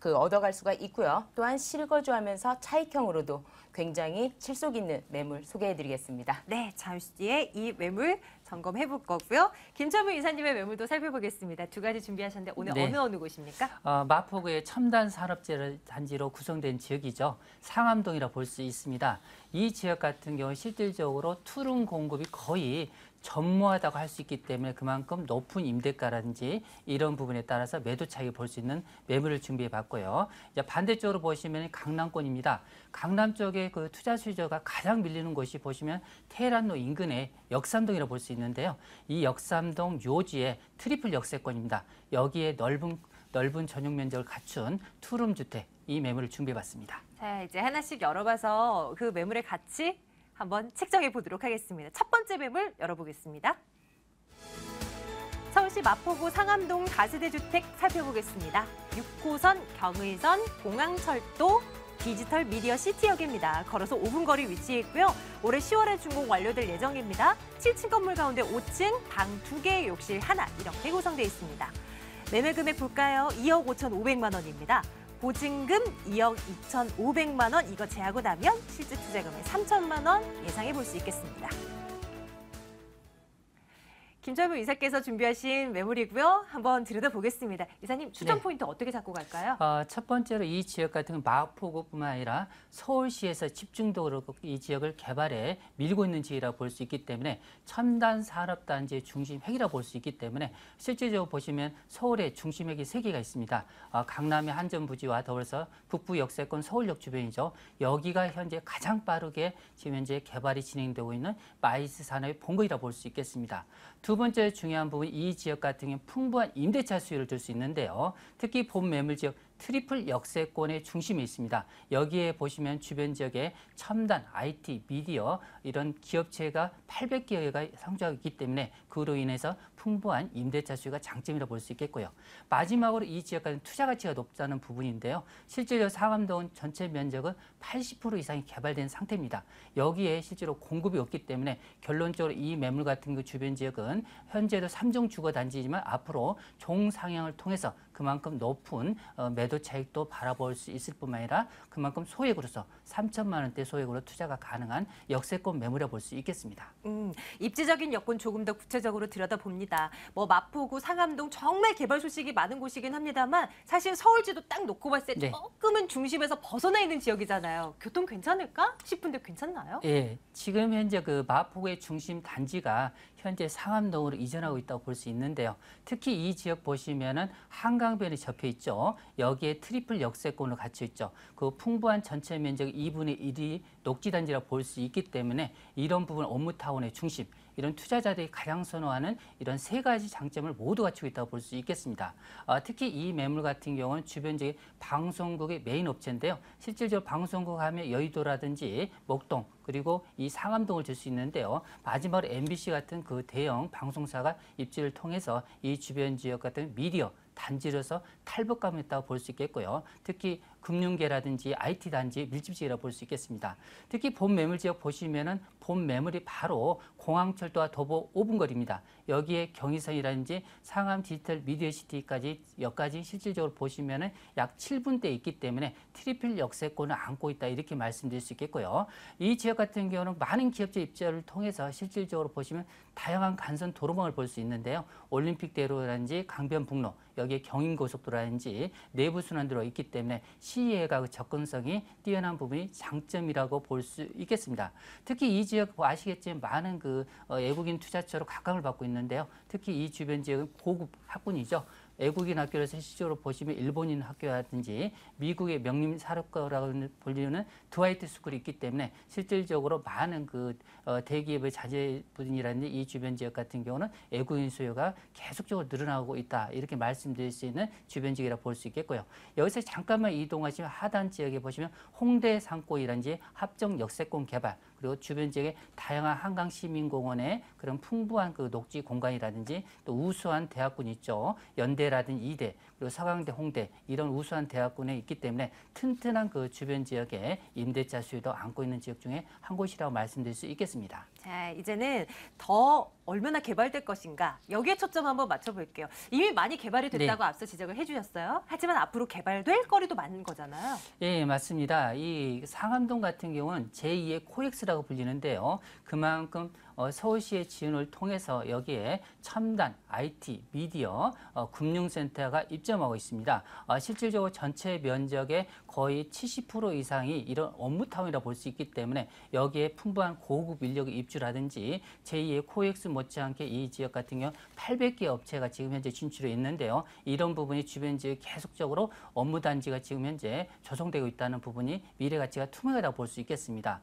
얻어갈 수가 있고요. 또한 실거주하면서 차익형으로도 굉장히 실속 있는 매물 소개해드리겠습니다. 네, 잠시 뒤에 이 매물 점검해볼 거고요. 김철문 이사님의 매물도 살펴보겠습니다. 2가지 준비하셨는데 오늘 네. 어느 곳입니까? 마포구의 첨단 산업단지로 구성된 지역이죠. 상암동이라 볼 수 있습니다. 이 지역 같은 경우 실질적으로 투룸 공급이 거의 전무하다고 할 수 있기 때문에 그만큼 높은 임대가라든지 이런 부분에 따라서 매도 차익을 볼 수 있는 매물을 준비해 봤고요. 이제 반대쪽으로 보시면 강남권입니다. 강남 쪽에 그 투자 수요가 가장 밀리는 곳이 보시면 테헤란로 인근의 역삼동이라 볼 수 있는데요. 이 역삼동 요지의 트리플 역세권입니다. 여기에 넓은 전용 면적을 갖춘 투룸 주택 이 매물을 준비해 봤습니다. 자, 이제 하나씩 열어봐서 그 매물의 가치 한번 책정해 보도록 하겠습니다. 첫 번째 매물 열어보겠습니다. 서울시 마포구 상암동 다세대 주택 살펴보겠습니다. 6호선, 경의선, 공항철도, 디지털 미디어 시티역입니다. 걸어서 5분 거리 위치해 있고요. 올해 10월에 준공 완료될 예정입니다. 7층 건물 가운데 5층, 방 2개, 욕실 하나 이렇게 구성되어 있습니다. 매매 금액 볼까요? 2억 5,500만 원입니다. 보증금 2억 2,500만 원 이거 제하고 나면 실제 투자금의 3천만 원 예상해 볼 수 있겠습니다. 김철문 이사께서 준비하신 매물이고요. 한번 들여다보겠습니다. 이사님, 추천 네. 포인트 어떻게 잡고 갈까요? 첫 번째로 이 지역 같은 마포구뿐만 아니라 서울시에서 집중적으로 이 지역을 개발에 밀고 있는 지역이라고 볼 수 있기 때문에 첨단 산업단지의 중심핵이라고 볼 수 있기 때문에 실질적으로 보시면 서울의 중심핵이 3개가 있습니다. 강남의 한전부지와 더불어서 북부 역세권 서울역 주변이죠. 여기가 현재 가장 빠르게 지금 현재 개발이 진행되고 있는 마이스 산업의 본거지라고 볼 수 있겠습니다. 두 번째 중요한 부분, 이 지역 같은 경우는 풍부한 임대차 수요를 줄 수 있는데요. 특히 본 매물 지역 트리플 역세권의 중심에 있습니다. 여기에 보시면 주변 지역에 첨단, IT, 미디어 이런 기업체가 800개가 상주하고 있기 때문에 그로 인해서 풍부한 임대차 수요가 장점이라 볼 수 있겠고요. 마지막으로 이 지역까지는 투자 가치가 높다는 부분인데요. 실제로 상암동은 전체 면적은 80% 이상이 개발된 상태입니다. 여기에 실제로 공급이 없기 때문에 결론적으로 이 매물 같은 그 주변 지역은 현재도 3종 주거 단지지만 앞으로 종상향을 통해서 그만큼 높은 매도 차익도 바라볼 수 있을 뿐만 아니라 그만큼 소액으로서 3천만 원대 소액으로 투자가 가능한 역세권 매물이라 볼 수 있겠습니다. 입지적인 여건 조금 더 구체적으로 들여다봅니다. 뭐 마포구, 상암동 정말 개발 소식이 많은 곳이긴 합니다만 사실 서울지도 딱 놓고 봤을 때 네. 조금은 중심에서 벗어나 있는 지역이잖아요. 교통 괜찮을까 싶은데 괜찮나요? 예, 지금 현재 그 마포구의 중심 단지가 현재 상암동으로 이전하고 있다고 볼 수 있는데요. 특히 이 지역 보시면은 한강변이 접해 있죠. 여기에 트리플 역세권으로 갇혀 있죠. 그 풍부한 전체 면적 2분의 1이 녹지단지라 볼 수 있기 때문에 이런 부분 업무타운의 중심, 이런 투자자들이 가장 선호하는 이런 세 가지 장점을 모두 갖추고 있다고 볼 수 있겠습니다. 특히 이 매물 같은 경우는 주변 지역 방송국의 메인 업체인데요. 실질적으로 방송국 하면 여의도라든지 목동 그리고 이 상암동을 들 수 있는데요. 마지막으로 MBC 같은 그 대형 방송사가 입지를 통해서 이 주변 지역 같은 미디어 단지로서 탈북감이 있다고 볼 수 있겠고요. 특히 금융계라든지 IT 단지 밀집지라고 볼 수 있겠습니다. 특히 본 매물 지역 보시면은 본 매물이 바로 공항철도와 도보 5분 거리입니다. 여기에 경의선이라든지 상암 디지털 미디어 시티까지 여기까지 실질적으로 보시면은 약 7분대에 있기 때문에 트리플 역세권을 안고 있다 이렇게 말씀드릴 수 있겠고요. 이 지역 같은 경우는 많은 기업체 입지를 통해서 실질적으로 보시면 다양한 간선 도로망을 볼 수 있는데요. 올림픽대로라든지 강변북로 여기에 경인고속도로라든지 내부 순환도로가 있기 때문에 시외가 그 접근성이 뛰어난 부분이 장점이라고 볼 수 있겠습니다. 특히 이 지역 아시겠지만 많은 그 외국인 투자처로 각광을 받고 있는데요. 특히 이 주변 지역은 고급 학군이죠. 외국인 학교에서 실질적으로 보시면 일본인 학교라든지 미국의 명림 사립고라고 불리는 드와이트 스쿨이 있기 때문에 실질적으로 많은 그 대기업의 자제분이라든지 이 주변 지역 같은 경우는 외국인 수요가 계속적으로 늘어나고 있다 이렇게 말씀드릴 수 있는 주변 지역이라 볼 수 있겠고요. 여기서 잠깐만 이동하시면 하단 지역에 보시면 홍대 상권이라든지 합정 역세권 개발 그리고 주변 지역에 다양한 한강 시민공원의 그런 풍부한 그 녹지 공간이라든지 또 우수한 대학군이 있죠. 연대라든지 이대 그리고 서강대, 홍대 이런 우수한 대학군에 있기 때문에 튼튼한 그 주변 지역에 임대차 수요도 안고 있는 지역 중에 한 곳이라고 말씀드릴 수 있겠습니다. 자, 이제는 더 얼마나 개발될 것인가 여기에 초점 한번 맞춰볼게요. 이미 많이 개발이 됐다고 앞서 지적을 해주셨어요. 하지만 앞으로 개발될 거리도 많은 거잖아요. 예, 맞습니다. 이 상암동 같은 경우는 제2의 코엑스라고 불리는데요. 그만큼 서울시의 지원을 통해서 여기에 첨단, IT, 미디어, 금융센터가 입점하고 있습니다. 실질적으로 전체 면적의 거의 70% 이상이 이런 업무타운이라 볼 수 있기 때문에 여기에 풍부한 고급 인력의 입주라든지 제2의 코엑스 못지않게 이 지역 같은 경우 800개 업체가 지금 현재 진출해 있는데요. 이런 부분이 주변 지역 계속적으로 업무 단지가 지금 현재 조성되고 있다는 부분이 미래 가치가 투명하다고 볼 수 있겠습니다.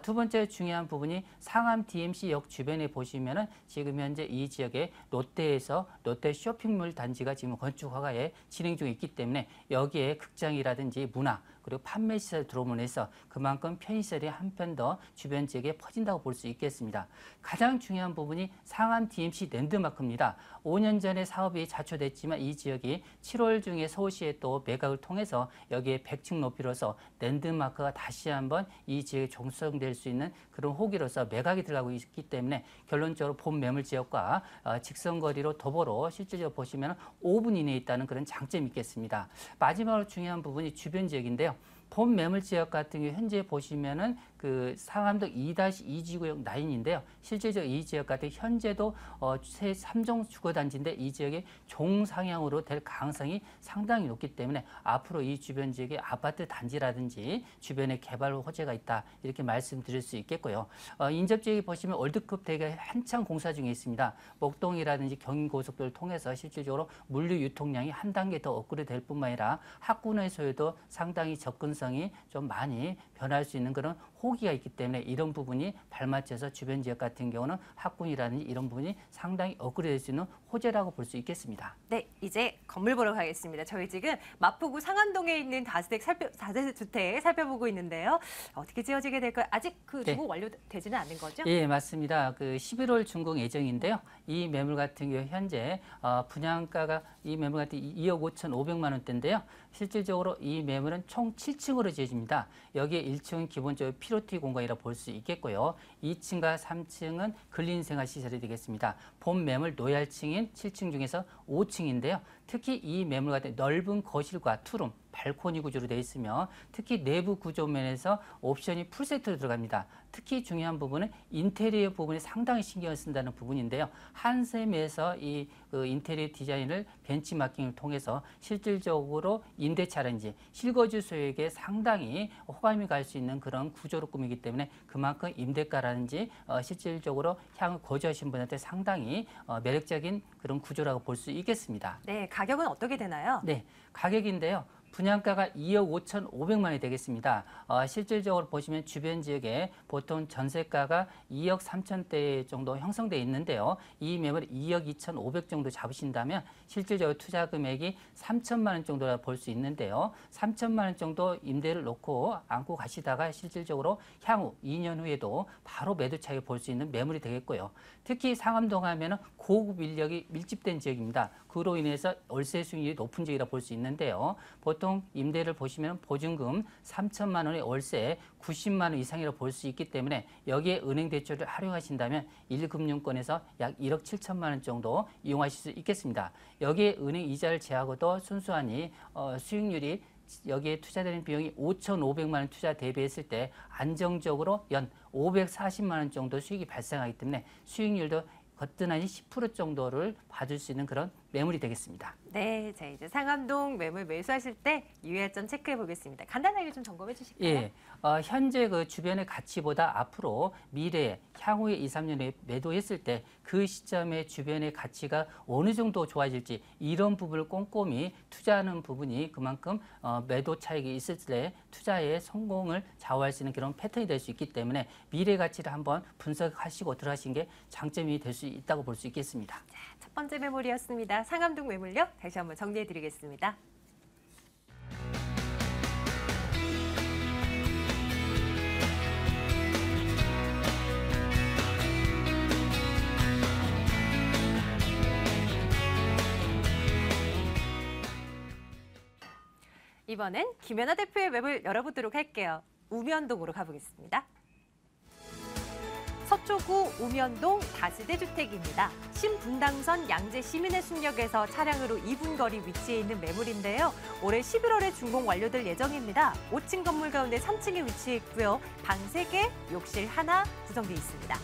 두 번째 중요한 부분이 상암 DMC 역 주변에 보시면은 지금 현재 이 지역에 롯데에서 롯데 쇼핑몰 단지가 지금 건축 허가에 진행 중에 있기 때문에 여기에 극장이라든지 문화 그리고 판매 시설 들어오면서 그만큼 편의시설이 한편 더 주변 지역에 퍼진다고 볼 수 있겠습니다. 가장 중요한 부분이 상암 DMC 랜드마크입니다. 5년 전에 사업이 자초됐지만 이 지역이 7월 중에 서울시에 또 매각을 통해서 여기에 100층 높이로서 랜드마크가 다시 한번 이 지역에 종성될 수 있는 그런 호기로서 매각이 들어가고 있기 때문에 결론적으로 본 매물 지역과 직선거리로 도보로 실질적으로 보시면 5분 이내에 있다는 그런 장점이 있겠습니다. 마지막으로 중요한 부분이 주변 지역인데요. 본 매물 지역 같은 경우 현재 보시면은 그 상암동 2-2 지구역 라인인데요. 실질적으로 이 지역 같은 현재도 새 3종 주거단지인데 이 지역이 종상향으로 될 가능성이 상당히 높기 때문에 앞으로 이 주변 지역에 아파트 단지라든지 주변에 개발 호재가 있다 이렇게 말씀드릴 수 있겠고요. 인접 지역에 보시면 월드컵 대회 한창 공사 중에 있습니다. 목동이라든지 경인고속도로를 통해서 실질적으로 물류 유통량이 한 단계 더 업그레이드 될 뿐만 아니라 학군의 소요도 상당히 접근성이 좀 많이 변할 수 있는 그런 호기가 있기 때문에 이런 부분이 발맞춰서 주변 지역 같은 경우는 학군이라든지 이런 부분이 상당히 업그레이드 될 수 있는 호재라고 볼 수 있겠습니다. 네, 이제 건물 보러 가겠습니다. 저희 지금 마포구 상암동에 있는 다세대주택 살펴보고 있는데요. 어떻게 지어지게 될까요? 아직 그 네. 준공 완료되지는 않은 거죠? 예, 맞습니다. 그 11월 준공 예정인데요. 이 매물 같은 경우 현재 분양가가 이 매물 같은 2억 5,500만 원대인데요. 실질적으로 이 매물은 총 7층으로 지어집니다. 여기에 1층은 기본적으로 피로티 공간이라 볼 수 있겠고요. 2층과 3층은 근린생활 시설이 되겠습니다. 본 매물 노얄층인 7층 중에서 5층인데요. 특히 이 매물 같은 넓은 거실과 투룸, 발코니 구조로 되어 있으며 특히 내부 구조 면에서 옵션이 풀세트로 들어갑니다. 특히 중요한 부분은 인테리어 부분에 상당히 신경을 쓴다는 부분인데요. 한샘에서 이 인테리어 디자인을 벤치마킹을 통해서 실질적으로 임대차라든지 실거주 소유에게 상당히 호감이 갈 수 있는 그런 구조로 꾸미기 때문에 그만큼 임대가라든지 실질적으로 향후 거주하신 분한테 상당히 매력적인 그런 구조라고 볼 수 있겠습니다. 네, 가격은 어떻게 되나요? 네, 가격인데요. 분양가가 2억 5,500만 원이 되겠습니다. 실질적으로 보시면 주변 지역에 보통 전세가가 2억 3천대 정도 형성되어 있는데요. 이 매물 2억 2,500 정도 잡으신다면 실질적으로 투자 금액이 3천만 원 정도라 볼 수 있는데요. 3천만 원 정도 임대를 놓고 안고 가시다가 실질적으로 향후 2년 후에도 바로 매도 차익을 볼 수 있는 매물이 되겠고요. 특히 상암동 하면은 고급 인력이 밀집된 지역입니다. 그로 인해서 월세 수익률이 높은 지역이라 볼 수 있는데요. 보통 임대를 보시면 보증금 3천만 원의 월세 90만 원 이상이라고 볼 수 있기 때문에 여기에 은행 대출을 활용하신다면 1금융권에서 약 1억 7천만 원 정도 이용하실 수 있겠습니다. 여기에 은행 이자를 제하고도 순수하니 수익률이 여기에 투자되는 비용이 5,500만 원 투자 대비했을 때 안정적으로 연 540만 원 정도 수익이 발생하기 때문에 수익률도 거뜬하니 10% 정도를 받을 수 있는 그런 매물이 되겠습니다. 네, 자 이제 상암동 매물 매수하실 때 유의할 점 체크해 보겠습니다. 간단하게 좀 점검해 주실까요? 예, 현재 그 주변의 가치보다 앞으로 미래에 향후에 2, 3년에 매도했을 때 그 시점에 주변의 가치가 어느 정도 좋아질지 이런 부분을 꼼꼼히 투자하는 부분이 그만큼 매도 차익이 있을 때 투자의 성공을 좌우할 수 있는 그런 패턴이 될 수 있기 때문에 미래 가치를 한번 분석하시고 들어가신 게 장점이 될 수 있다고 볼 수 있겠습니다. 자, 첫 번째 매물이었습니다. 상암동 매물력 다시 한번 정리해 드리겠습니다. 이번엔 김연아 대표의 매물 열어보도록 할게요. 우면동으로 가보겠습니다. 서초구 우면동 다세대 주택입니다. 신분당선 양재 시민의 순역에서 차량으로 2분 거리 위치해 있는 매물인데요. 올해 11월에 준공 완료될 예정입니다. 5층 건물 가운데 3층에 위치해 있고요. 방 3개, 욕실 하나 구성되어 있습니다.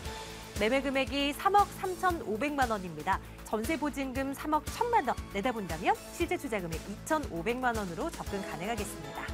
매매 금액이 3억 3,500만 원입니다. 전세 보증금 3억 1,000만 원 내다본다면 실제 투자 금액 2,500만 원으로 접근 가능하겠습니다.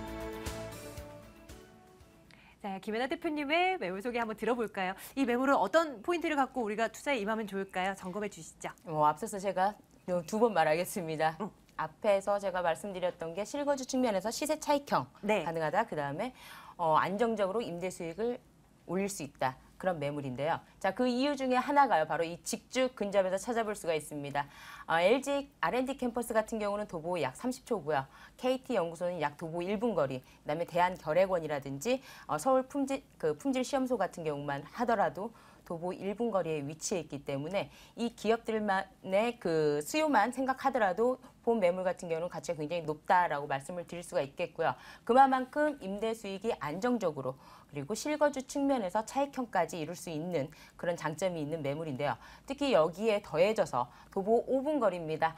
자, 김연아 대표님의 매물 소개 한번 들어볼까요? 이 매물은 어떤 포인트를 갖고 우리가 투자에 임하면 좋을까요? 점검해 주시죠. 앞서서 제가 2번 말하겠습니다. 앞에서 제가 말씀드렸던 게 실거주 측면에서 시세 차익형 네. 가능하다. 그다음에 안정적으로 임대 수익을 올릴 수 있다. 그런 매물인데요. 자, 그 이유 중에 하나가요. 바로 이 직주 근접에서 찾아볼 수가 있습니다. LG R&D 캠퍼스 같은 경우는 도보 약 30초고요. KT 연구소는 약 도보 1분 거리. 그다음에 대한결핵원이라든지 서울 품질 시험소 같은 경우만 하더라도 도보 1분 거리에 위치해 있기 때문에 이 기업들만의 그 수요만 생각하더라도 본 매물 같은 경우는 가치가 굉장히 높다라고 말씀을 드릴 수가 있겠고요. 그만큼 임대 수익이 안정적으로 그리고 실거주 측면에서 차익형까지 이룰 수 있는 그런 장점이 있는 매물인데요. 특히 여기에 더해져서 도보 5분 거리입니다.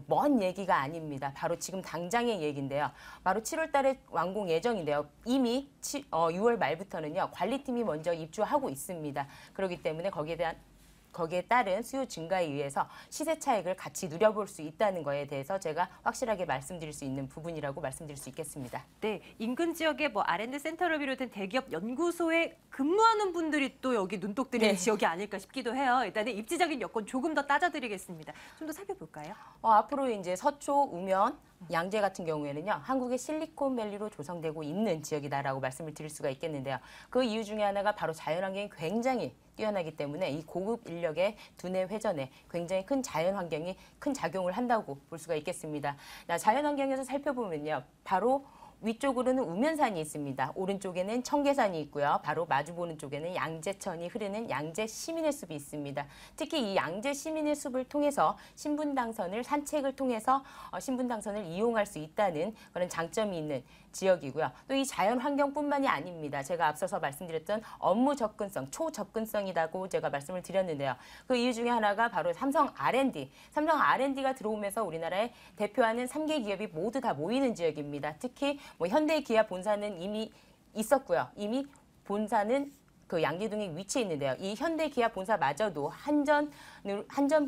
먼 얘기가 아닙니다. 바로 지금 당장의 얘기인데요. 바로 7월 달에 완공 예정인데요. 이미 6월 말부터는요. 관리팀이 먼저 입주하고 있습니다. 그렇기 때문에 거기에 따른 수요 증가에 의해서 시세 차익을 같이 누려볼 수 있다는 거에 대해서 제가 확실하게 말씀드릴 수 있는 부분이라고 말씀드릴 수 있겠습니다. 네, 인근 지역에 R&D 센터를 비롯한 대기업 연구소에 근무하는 분들이 또 여기 눈독 들이는 네. 지역이 아닐까 싶기도 해요. 일단은 입지적인 여건 조금 더 따져드리겠습니다. 좀 더 살펴볼까요? 앞으로 이제 서초, 우면, 양재 같은 경우에는요, 한국의 실리콘밸리로 조성되고 있는 지역이다라고 말씀을 드릴 수가 있겠는데요. 그 이유 중에 하나가 바로 자연환경이 굉장히 뛰어나기 때문에 이 고급 인력의 두뇌 회전에 굉장히 큰 자연환경이 큰 작용을 한다고 볼 수가 있겠습니다. 자연환경에서 살펴보면요, 바로 위쪽으로는 우면산이 있습니다. 오른쪽에는 청계산이 있고요. 바로 마주보는 쪽에는 양재천이 흐르는 양재 시민의 숲이 있습니다. 특히 이 양재 시민의 숲을 통해서 신분당선을 산책을 통해서 신분당선을 이용할 수 있다는 그런 장점이 있는 지역이고요. 또 이 자연 환경뿐만이 아닙니다. 제가 앞서서 말씀드렸던 업무 접근성, 초접근성이라고 제가 말씀을 드렸는데요. 그 이유 중에 하나가 바로 삼성 R&D. 삼성 R&D가 들어오면서 우리나라의 대표하는 3개 기업이 모두 다 모이는 지역입니다. 특히 뭐 현대 기아 본사는 이미 있었고요. 이미 본사는 그 양재동에 위치해 있는데요. 이 현대 기아 본사마저도 한전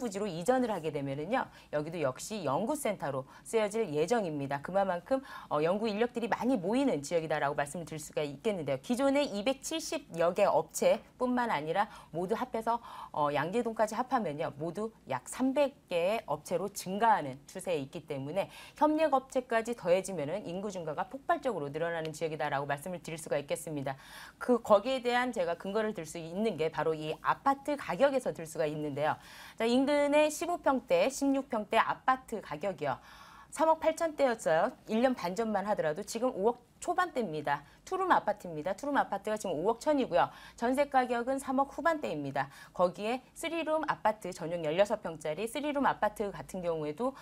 부지로 이전을 하게 되면은요, 여기도 역시 연구센터로 쓰여질 예정입니다. 그만큼 연구 인력들이 많이 모이는 지역이다라고 말씀을 드릴 수가 있겠는데요. 기존의 270여 개 업체뿐만 아니라 모두 합해서 양재동까지 합하면요, 모두 약 300개의 업체로 증가하는 추세에 있기 때문에 협력 업체까지 더해지면은 인구 증가가 폭발적으로 늘어나는 지역이다라고 말씀을 드릴 수가 있겠습니다. 거기에 대한 제가 근거를 들 수 있는 게 바로 이 아파트 가격에서 들 수가 있는데요. 자, 인근의 15평대, 16평대 아파트 가격이요. 3억 8천대였어요. 1년 반 전만 하더라도 지금 5억 초반대입니다. 투룸 아파트입니다. 투룸 아파트가 지금 5억 천이고요. 전세 가격은 3억 후반대입니다. 거기에 3룸 아파트 전용 16평짜리 3룸 아파트 같은 경우에도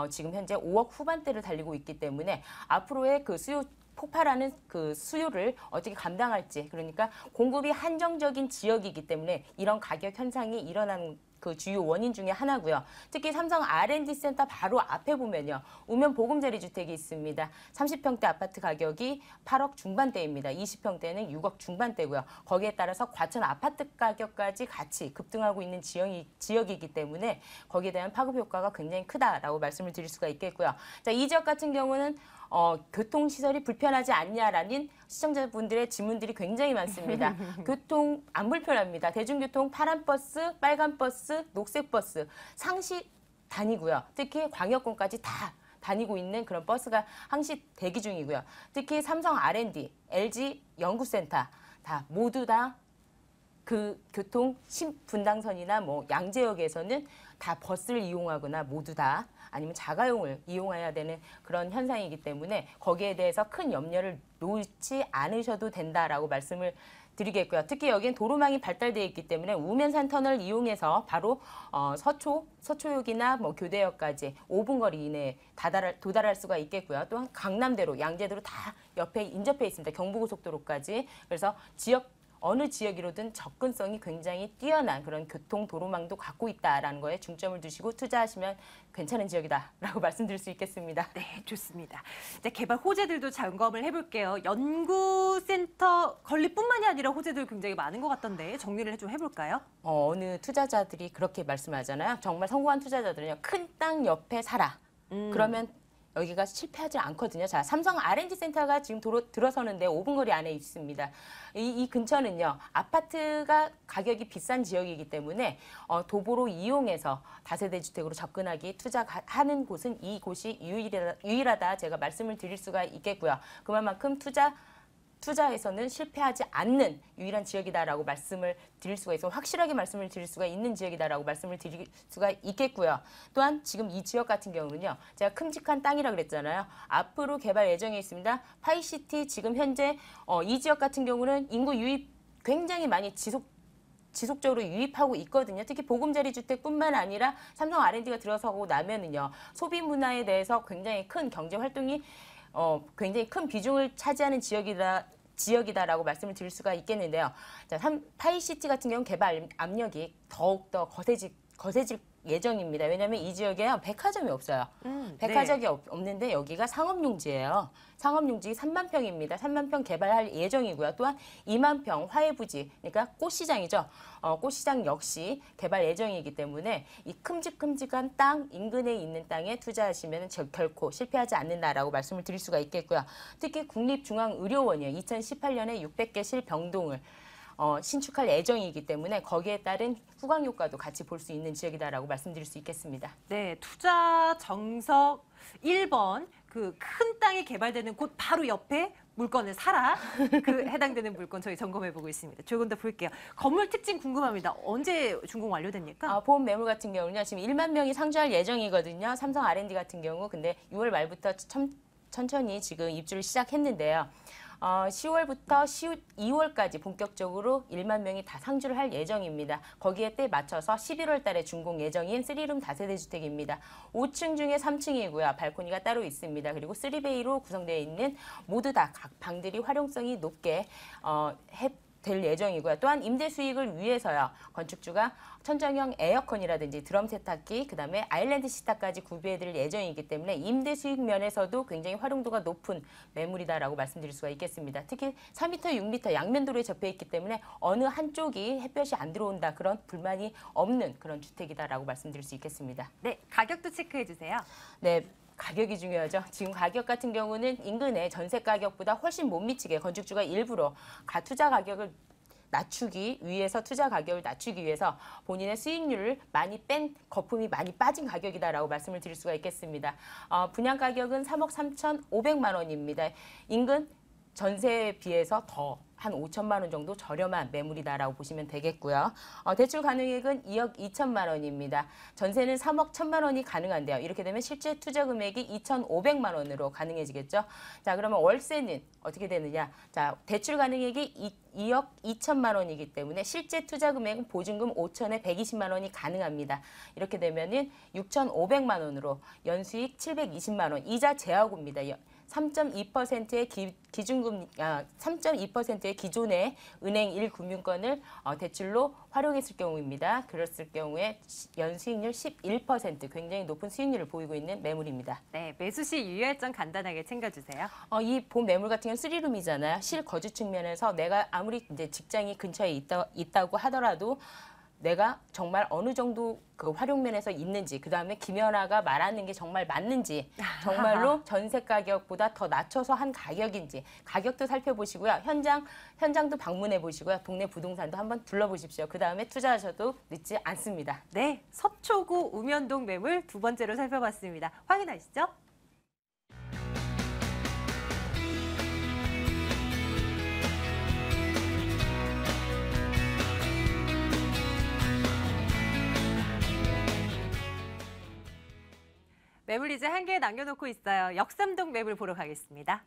지금 현재 5억 후반대를 달리고 있기 때문에 앞으로의 그 수요 폭발하는 그 수요를 어떻게 감당할지, 그러니까 공급이 한정적인 지역이기 때문에 이런 가격 현상이 일어나는 그 주요 원인 중에 하나고요. 특히 삼성 R&D 센터 바로 앞에 보면요, 우면 보금자리 주택이 있습니다. 30평대 아파트 가격이 8억 중반대입니다. 20평대는 6억 중반대고요. 거기에 따라서 과천 아파트 가격까지 같이 급등하고 있는 지역이기 때문에 거기에 대한 파급 효과가 굉장히 크다라고 말씀을 드릴 수가 있겠고요. 자, 이 지역 같은 경우는 교통시설이 불편하지 않냐라는 시청자분들의 질문들이 굉장히 많습니다. 교통 안 불편합니다. 대중교통 파란 버스, 빨간 버스, 녹색 버스 상시 다니고요. 특히 광역권까지 다 다니고 있는 그런 버스가 항시 대기 중이고요. 특히 삼성 R&D, LG 연구센터 모두 다 그 교통 신분당선이나 뭐 양재역에서는 다 버스를 이용하거나 모두 다 아니면 자가용을 이용해야 되는 그런 현상이기 때문에 거기에 대해서 큰 염려를 놓지 않으셔도 된다라고 말씀을 드리겠고요. 특히 여기는 도로망이 발달되어 있기 때문에 우면산 터널을 이용해서 바로 서초역이나 뭐 교대역까지 5분 거리 이내에 도달할 수가 있겠고요. 또한 강남대로, 양재대로 다 옆에 인접해 있습니다. 경부고속도로까지. 그래서 어느 지역이로든 접근성이 굉장히 뛰어난 그런 교통 도로망도 갖고 있다라는 거에 중점을 두시고 투자하시면 괜찮은 지역이다라고 말씀드릴 수 있겠습니다. 네, 좋습니다. 이제 개발 호재들도 점검을 해볼게요. 연구센터 건립뿐만이 아니라 호재들 굉장히 많은 것 같던데 정리를 좀 해볼까요? 어느 투자자들이 그렇게 말씀하잖아요. 정말 성공한 투자자들은요, 큰 땅 옆에 살아. 그러면 여기가 실패하지 않거든요. 자, 삼성 R&D 센터가 지금 들어서는데 5분 거리 안에 있습니다. 이 근처는요, 아파트가 가격이 비싼 지역이기 때문에 도보로 이용해서 다세대 주택으로 접근하기 투자하는 곳은 이곳이 유일하다 제가 말씀을 드릴 수가 있겠고요. 그만큼 투자에서는 실패하지 않는 유일한 지역이다라고 말씀을 드릴 수가 있어 확실하게 말씀을 드릴 수가 있는 지역이다라고 말씀을 드릴 수가 있겠고요. 또한 지금 이 지역 같은 경우는요, 제가 큼직한 땅이라고 그랬잖아요. 앞으로 개발 예정에 있습니다. 파이시티 지금 현재 이 지역 같은 경우는 인구 유입 굉장히 많이 지속적으로 유입하고 있거든요. 특히 보금자리 주택뿐만 아니라 삼성 R&D가 들어서고 나면은요, 소비 문화에 대해서 굉장히 큰 경제 활동이 굉장히 큰 비중을 차지하는 지역이다라고 말씀을 드릴 수가 있겠는데요. 자, 파이시티 같은 경우는 개발 압력이 더욱더 거세질 예정입니다. 왜냐하면 이 지역에 백화점이 없어요. 백화점이 네. 없는데 여기가 상업용지예요. 상업용지 3만 평입니다. 3만 평 개발할 예정이고요. 또한 2만 평 화해부지, 그러니까 꽃시장이죠. 꽃시장 역시 개발 예정이기 때문에 이 큼직큼직한 땅, 인근에 있는 땅에 투자하시면 결코 실패하지 않는다라고 말씀을 드릴 수가 있겠고요. 특히 국립중앙의료원이요. 2018년에 600개 실병동을 신축할 예정이기 때문에 거기에 따른 후광 효과도 같이 볼 수 있는 지역이다라고 말씀드릴 수 있겠습니다. 네, 투자 정석 1번 그 큰 땅이 개발되는 곳 바로 옆에 물건을 사라. 그 해당되는 물건 저희 점검해 보고 있습니다. 조금 더 볼게요. 건물 특징 궁금합니다. 언제 준공 완료됩니까? 보험 매물 같은 경우는요. 지금 1만 명이 상주할 예정이거든요. 삼성 R&D 같은 경우 근데 6월 말부터 천천히 지금 입주를 시작했는데요. 10월부터 12월까지 본격적으로 1만 명이 다 상주를 할 예정입니다. 거기에 때 맞춰서 11월 달에 준공 예정인 3룸 다세대 주택입니다. 5층 중에 3층이고요. 발코니가 따로 있습니다. 그리고 3베이로 구성되어 있는 모두 다 각 방들이 활용성이 높게 될 예정이고요. 또한 임대 수익을 위해서요. 건축주가 천정형 에어컨이라든지 드럼 세탁기, 그다음에 아일랜드 시타까지 구비해드릴 예정이기 때문에 임대 수익 면에서도 굉장히 활용도가 높은 매물이다라고 말씀드릴 수가 있겠습니다. 특히 4m, 6m 양면도로에 접해 있기 때문에 어느 한쪽이 햇볕이 안 들어온다 그런 불만이 없는 그런 주택이다라고 말씀드릴 수 있겠습니다. 네, 가격도 체크해 주세요. 네. 가격이 중요하죠. 지금 가격 같은 경우는 인근의 전세 가격보다 훨씬 못 미치게 건축주가 일부러 투자 가격을 낮추기 위해서 투자 가격을 낮추기 위해서 본인의 수익률을 많이 뺀 거품이 많이 빠진 가격이다라고 말씀을 드릴 수가 있겠습니다. 분양 가격은 3억 3,500만 원입니다. 인근 전세에 비해서 더 한 5천만 원 정도 저렴한 매물이다라고 보시면 되겠고요. 대출 가능액은 2억 2천만 원입니다. 전세는 3억 1천만 원이 가능한데요. 이렇게 되면 실제 투자 금액이 2,500만 원으로 가능해지겠죠. 자, 그러면 월세는 어떻게 되느냐? 자, 대출 가능액이 2억 2천만 원이기 때문에 실제 투자 금액은 보증금 5천에 120만 원이 가능합니다. 이렇게 되면은 6,500만 원으로 연수익 720만 원, 이자 제하고입니다. 3.2%의 기준금, 3.2%의 기존의 은행 1금융권을 대출로 활용했을 경우입니다. 그랬을 경우에 연수익률 11%, 굉장히 높은 수익률을 보이고 있는 매물입니다. 네, 매수 시 유의할 점 간단하게 챙겨주세요. 이 본 매물 같은 경우는 3룸이잖아요. 실거주 측면에서 내가 아무리 이제 직장이 근처에 있다고 하더라도 내가 정말 어느 정도 그 활용면에서 있는지, 그 다음에 김연아가 말하는 게 정말 맞는지, 정말로 전세 가격보다 더 낮춰서 한 가격인지 가격도 살펴보시고요. 현장도 방문해 보시고요. 동네 부동산도 한번 둘러보십시오. 그 다음에 투자하셔도 늦지 않습니다. 네, 서초구 우면동 매물 두 번째로 살펴봤습니다. 확인하시죠. 매물 이제 한 개 남겨놓고 있어요. 역삼동 매물 보러 가겠습니다.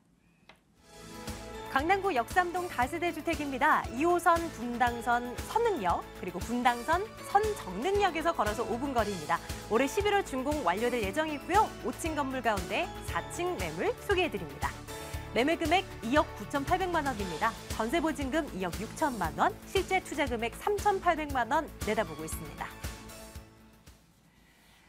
강남구 역삼동 다세대 주택입니다. 2호선 분당선 선릉역 그리고 분당선 선정릉역에서 걸어서 5분 거리입니다. 올해 11월 준공 완료될 예정이고요. 5층 건물 가운데 4층 매물 소개해드립니다. 매매 금액 2억 9,800만 원입니다. 전세 보증금 2억 6천만 원, 실제 투자 금액 3,800만 원 내다보고 있습니다.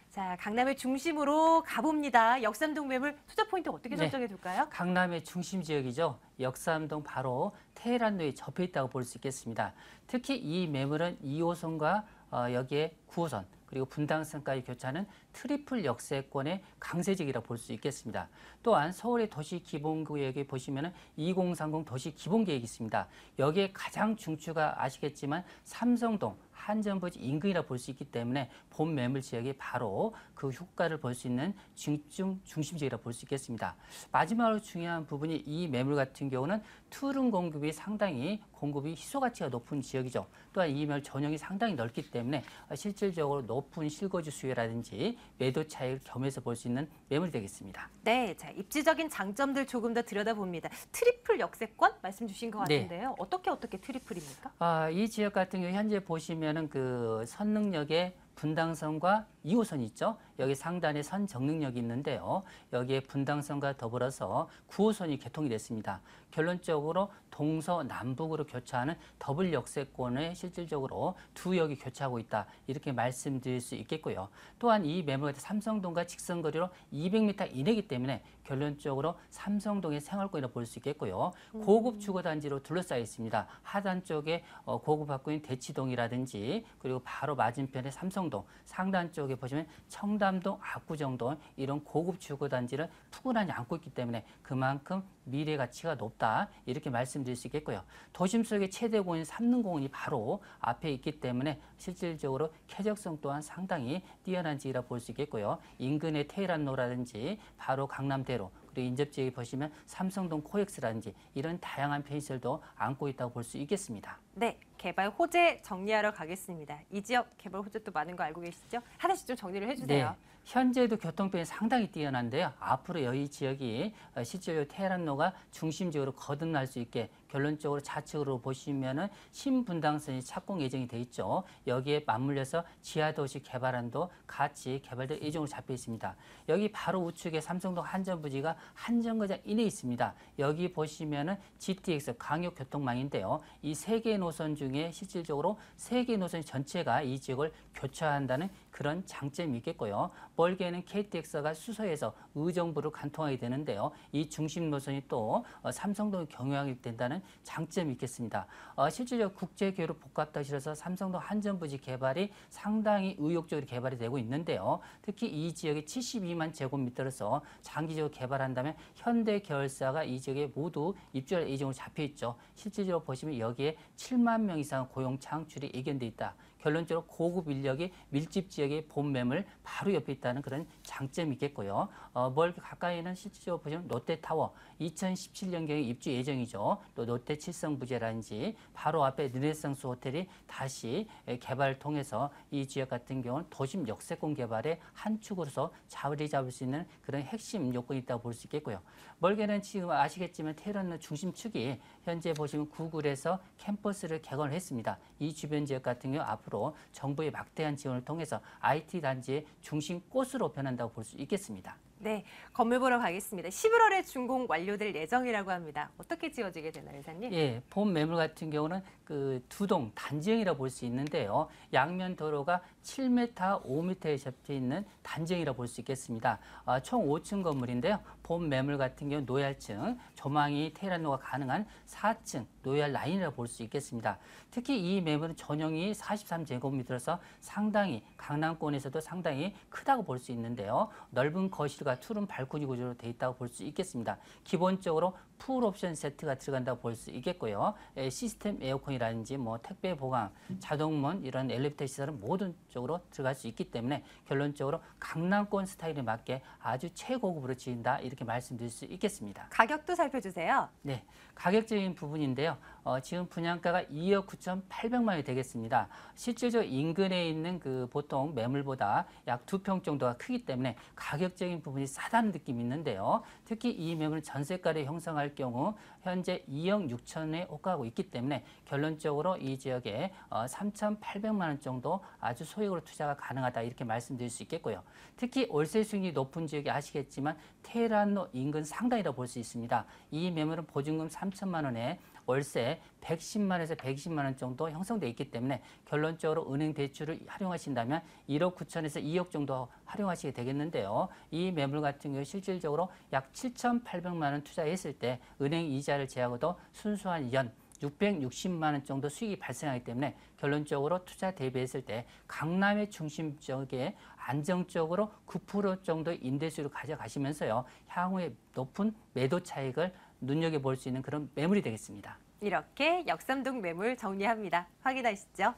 자, 강남의 중심으로 가봅니다. 역삼동 매물 투자 포인트 어떻게 설정해 둘까요? 강남의 중심 지역이죠. 역삼동 바로 테헤란로에 접해 있다고 볼 수 있겠습니다. 특히 이 매물은 2호선과 여기에 9호선 그리고 분당선까지 교차하는 트리플 역세권의 강세지역이라고 볼 수 있겠습니다. 또한 서울의 도시기본구역에 보시면 2030 도시기본계획이 있습니다. 여기에 가장 중추가 아시겠지만 삼성동, 한전부지 인근이라 볼 수 있기 때문에 본 매물 지역이 바로 그 효과를 볼 수 있는 중심지역이라 볼 수 있겠습니다. 마지막으로 중요한 부분이 이 매물 같은 경우는 투룸 공급이 상당히 희소 가치가 높은 지역이죠. 또한 이 매물 전용이 상당히 넓기 때문에 실질적으로 높은 실거주 수요라든지 매도 차익을 겸해서 볼 수 있는 매물이 되겠습니다. 네, 자, 입지적인 장점들 조금 더 들여다봅니다. 트리플 역세권 말씀 주신 것 같은데요. 네. 어떻게 트리플입니까? 이 지역 같은 경우 현재 보시면은 그 선릉역에 분당선과 2호선이 있죠. 여기 상단에 선정릉역이 있는데요. 여기에 분당선과 더불어서 9호선이 개통이 됐습니다. 결론적으로 동서남북으로 교차하는 더블 역세권에 실질적으로 두 역이 교차하고 있다. 이렇게 말씀드릴 수 있겠고요. 또한 이 매물 같은 삼성동과 직선거리로 200m 이내이기 때문에 결론적으로 삼성동의 생활권이라고 볼 수 있겠고요. 고급 주거단지로 둘러싸여 있습니다. 하단 쪽에 고급학구인 대치동이라든지 그리고 바로 맞은편에 삼성 삼성동, 상단 쪽에 보시면 청담동, 압구정동 이런 고급 주거단지를 푸근하게 안고 있기 때문에 그만큼 미래 가치가 높다 이렇게 말씀드릴 수 있겠고요. 도심 속의 최대 공원 삼릉공원이 바로 앞에 있기 때문에 실질적으로 쾌적성 또한 상당히 뛰어난 지역이라 볼 수 있겠고요. 인근의 테헤란로라든지 바로 강남대로 그리고 인접지역에 보시면 삼성동 코엑스라든지 이런 다양한 편의시설도 안고 있다고 볼 수 있겠습니다. 네, 개발 호재 정리하러 가겠습니다. 이 지역 개발 호재 또 많은 거 알고 계시죠? 하나씩 좀 정리를 해주세요. 네. 현재도 교통편이 상당히 뛰어난데요. 앞으로 이 지역이 실제로 테헤란로가 중심지역으로 거듭날 수 있게 결론적으로 좌측으로 보시면은 신분당선이 착공 예정이 돼 있죠. 여기에 맞물려서 지하도시 개발안도 같이 개발될 예정으로 잡혀 있습니다. 여기 바로 우측에 삼성동 한전부지가 한정거장 이내에 있습니다. 여기 보시면은 GTX 광역교통망인데요. 이 세 개의 노선 중에 실질적으로 세 개의 노선 전체가 이 지역을 교차한다는 그런 장점이 있겠고요. 멀게는 KTX가 수서에서 의정부를 관통하게 되는데요. 이 중심 노선이 또 삼성동을 경유하게 된다는 장점이 있겠습니다. 실질적으로 국제교류 복합도시라서 삼성동 한전부지 개발이 상당히 의욕적으로 개발이 되고 있는데요. 특히 이 지역이 72만 제곱미터로서 장기적으로 개발한다면 현대 계열사가 이 지역에 모두 입주할 예정으로 잡혀 있죠. 실질적으로 보시면 여기에 7만 명 이상 고용 창출이 예견돼 있다. 결론적으로 고급 인력이 밀집 지역의 본 매물 바로 옆에 있다는 그런 장점이 있겠고요. 멀 가까이는 실질적으로 보시면 롯데타워 2017년경에 입주 예정이죠. 또 롯데 칠성부재라든지 바로 앞에 르네상스 호텔이 다시 개발을 통해서 이 지역 같은 경우는 도심 역세권 개발의 한 축으로서 자리 잡을 수 있는 그런 핵심 요건이 있다고 볼 수 있겠고요. 멀게는 지금 아시겠지만 테헤란로 중심축이 현재 보시면 구글에서 캠퍼스를 개관을 했습니다. 이 주변 지역 같은 경우 앞으로 정부의 막대한 지원을 통해서 IT 단지의 중심 꽃으로 변한다고 볼 수 있겠습니다. 네, 건물 보러 가겠습니다. 11월에 준공 완료될 예정이라고 합니다. 어떻게 지어지게 되나요, 이사님? 예, 본 매물 같은 경우는 그 두 동 단지형이라 볼 수 있는데요. 양면 도로가 7m, 5m에 접혀 있는 단지형이라 볼 수 있겠습니다. 총 5층 건물인데요. 본 매물 같은 경우 노얄층, 조망이 테헤란로가 가능한 4층 노얄 라인이라 볼 수 있겠습니다. 특히 이 매물은 전용이 43제곱미터라서 상당히 강남권에서도 상당히 크다고 볼 수 있는데요. 넓은 거실과 투룸 발코니 구조로 되어 있다고 볼 수 있겠습니다. 기본적으로 풀 옵션 세트가 들어간다고 볼 수 있겠고요. 시스템 에어컨이라든지 뭐 택배 보강, 자동문 이런 엘리베이터 시설은 모든 쪽으로 들어갈 수 있기 때문에 결론적으로 강남권 스타일에 맞게 아주 최고급으로 지은다 이렇게 말씀드릴 수 있겠습니다. 가격도 살펴주세요. 네, 가격적인 부분인데요. 지금 분양가가 2억 9,800만 원이 되겠습니다. 실질적으로 인근에 있는 그 보통 매물보다 약 2평 정도가 크기 때문에 가격적인 부분이 싸다는 느낌이 있는데요. 특히 이 매물은 전세가를 형성할 경우 현재 2억 6천에 호가하고 있기 때문에 결론적으로 이 지역에 3,800만 원 정도 아주 소액으로 투자가 가능하다 이렇게 말씀드릴 수 있겠고요. 특히 월세 수익이 높은 지역이 아시겠지만 테헤란로 인근 상단이라 볼 수 있습니다. 이 매물은 보증금 3천만 원에 월세 110만에서 120만 원 정도 형성돼 있기 때문에 결론적으로 은행 대출을 활용하신다면 1억 9천에서 2억 정도 활용하시게 되겠는데요. 이 매물 같은 경우 실질적으로 약 7,800만 원 투자했을 때 은행 이자를 제하고도 순수한 연 660만 원 정도 수익이 발생하기 때문에 결론적으로 투자 대비했을 때 강남의 중심 지역에 안정적으로 9% 정도 임대수를 가져가시면서요. 향후에 높은 매도 차익을 눈여겨볼 수 있는 그런 매물이 되겠습니다. 이렇게 역삼동 매물 정리합니다. 확인하시죠.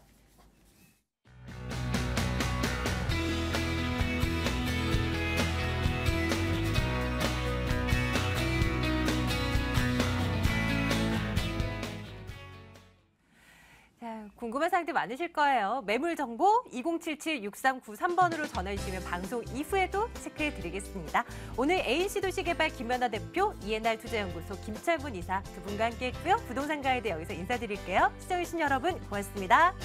자, 궁금한 사항들 많으실 거예요. 매물 정보 2077-6393번으로 전화 주시면 방송 이후에도 체크해드리겠습니다. 오늘 ANC도시개발 김연아 대표, ENR 투자연구소 김철분 이사 두 분과 함께했고요. 부동산 가이드 여기서 인사드릴게요. 시청해주신 여러분 고맙습니다.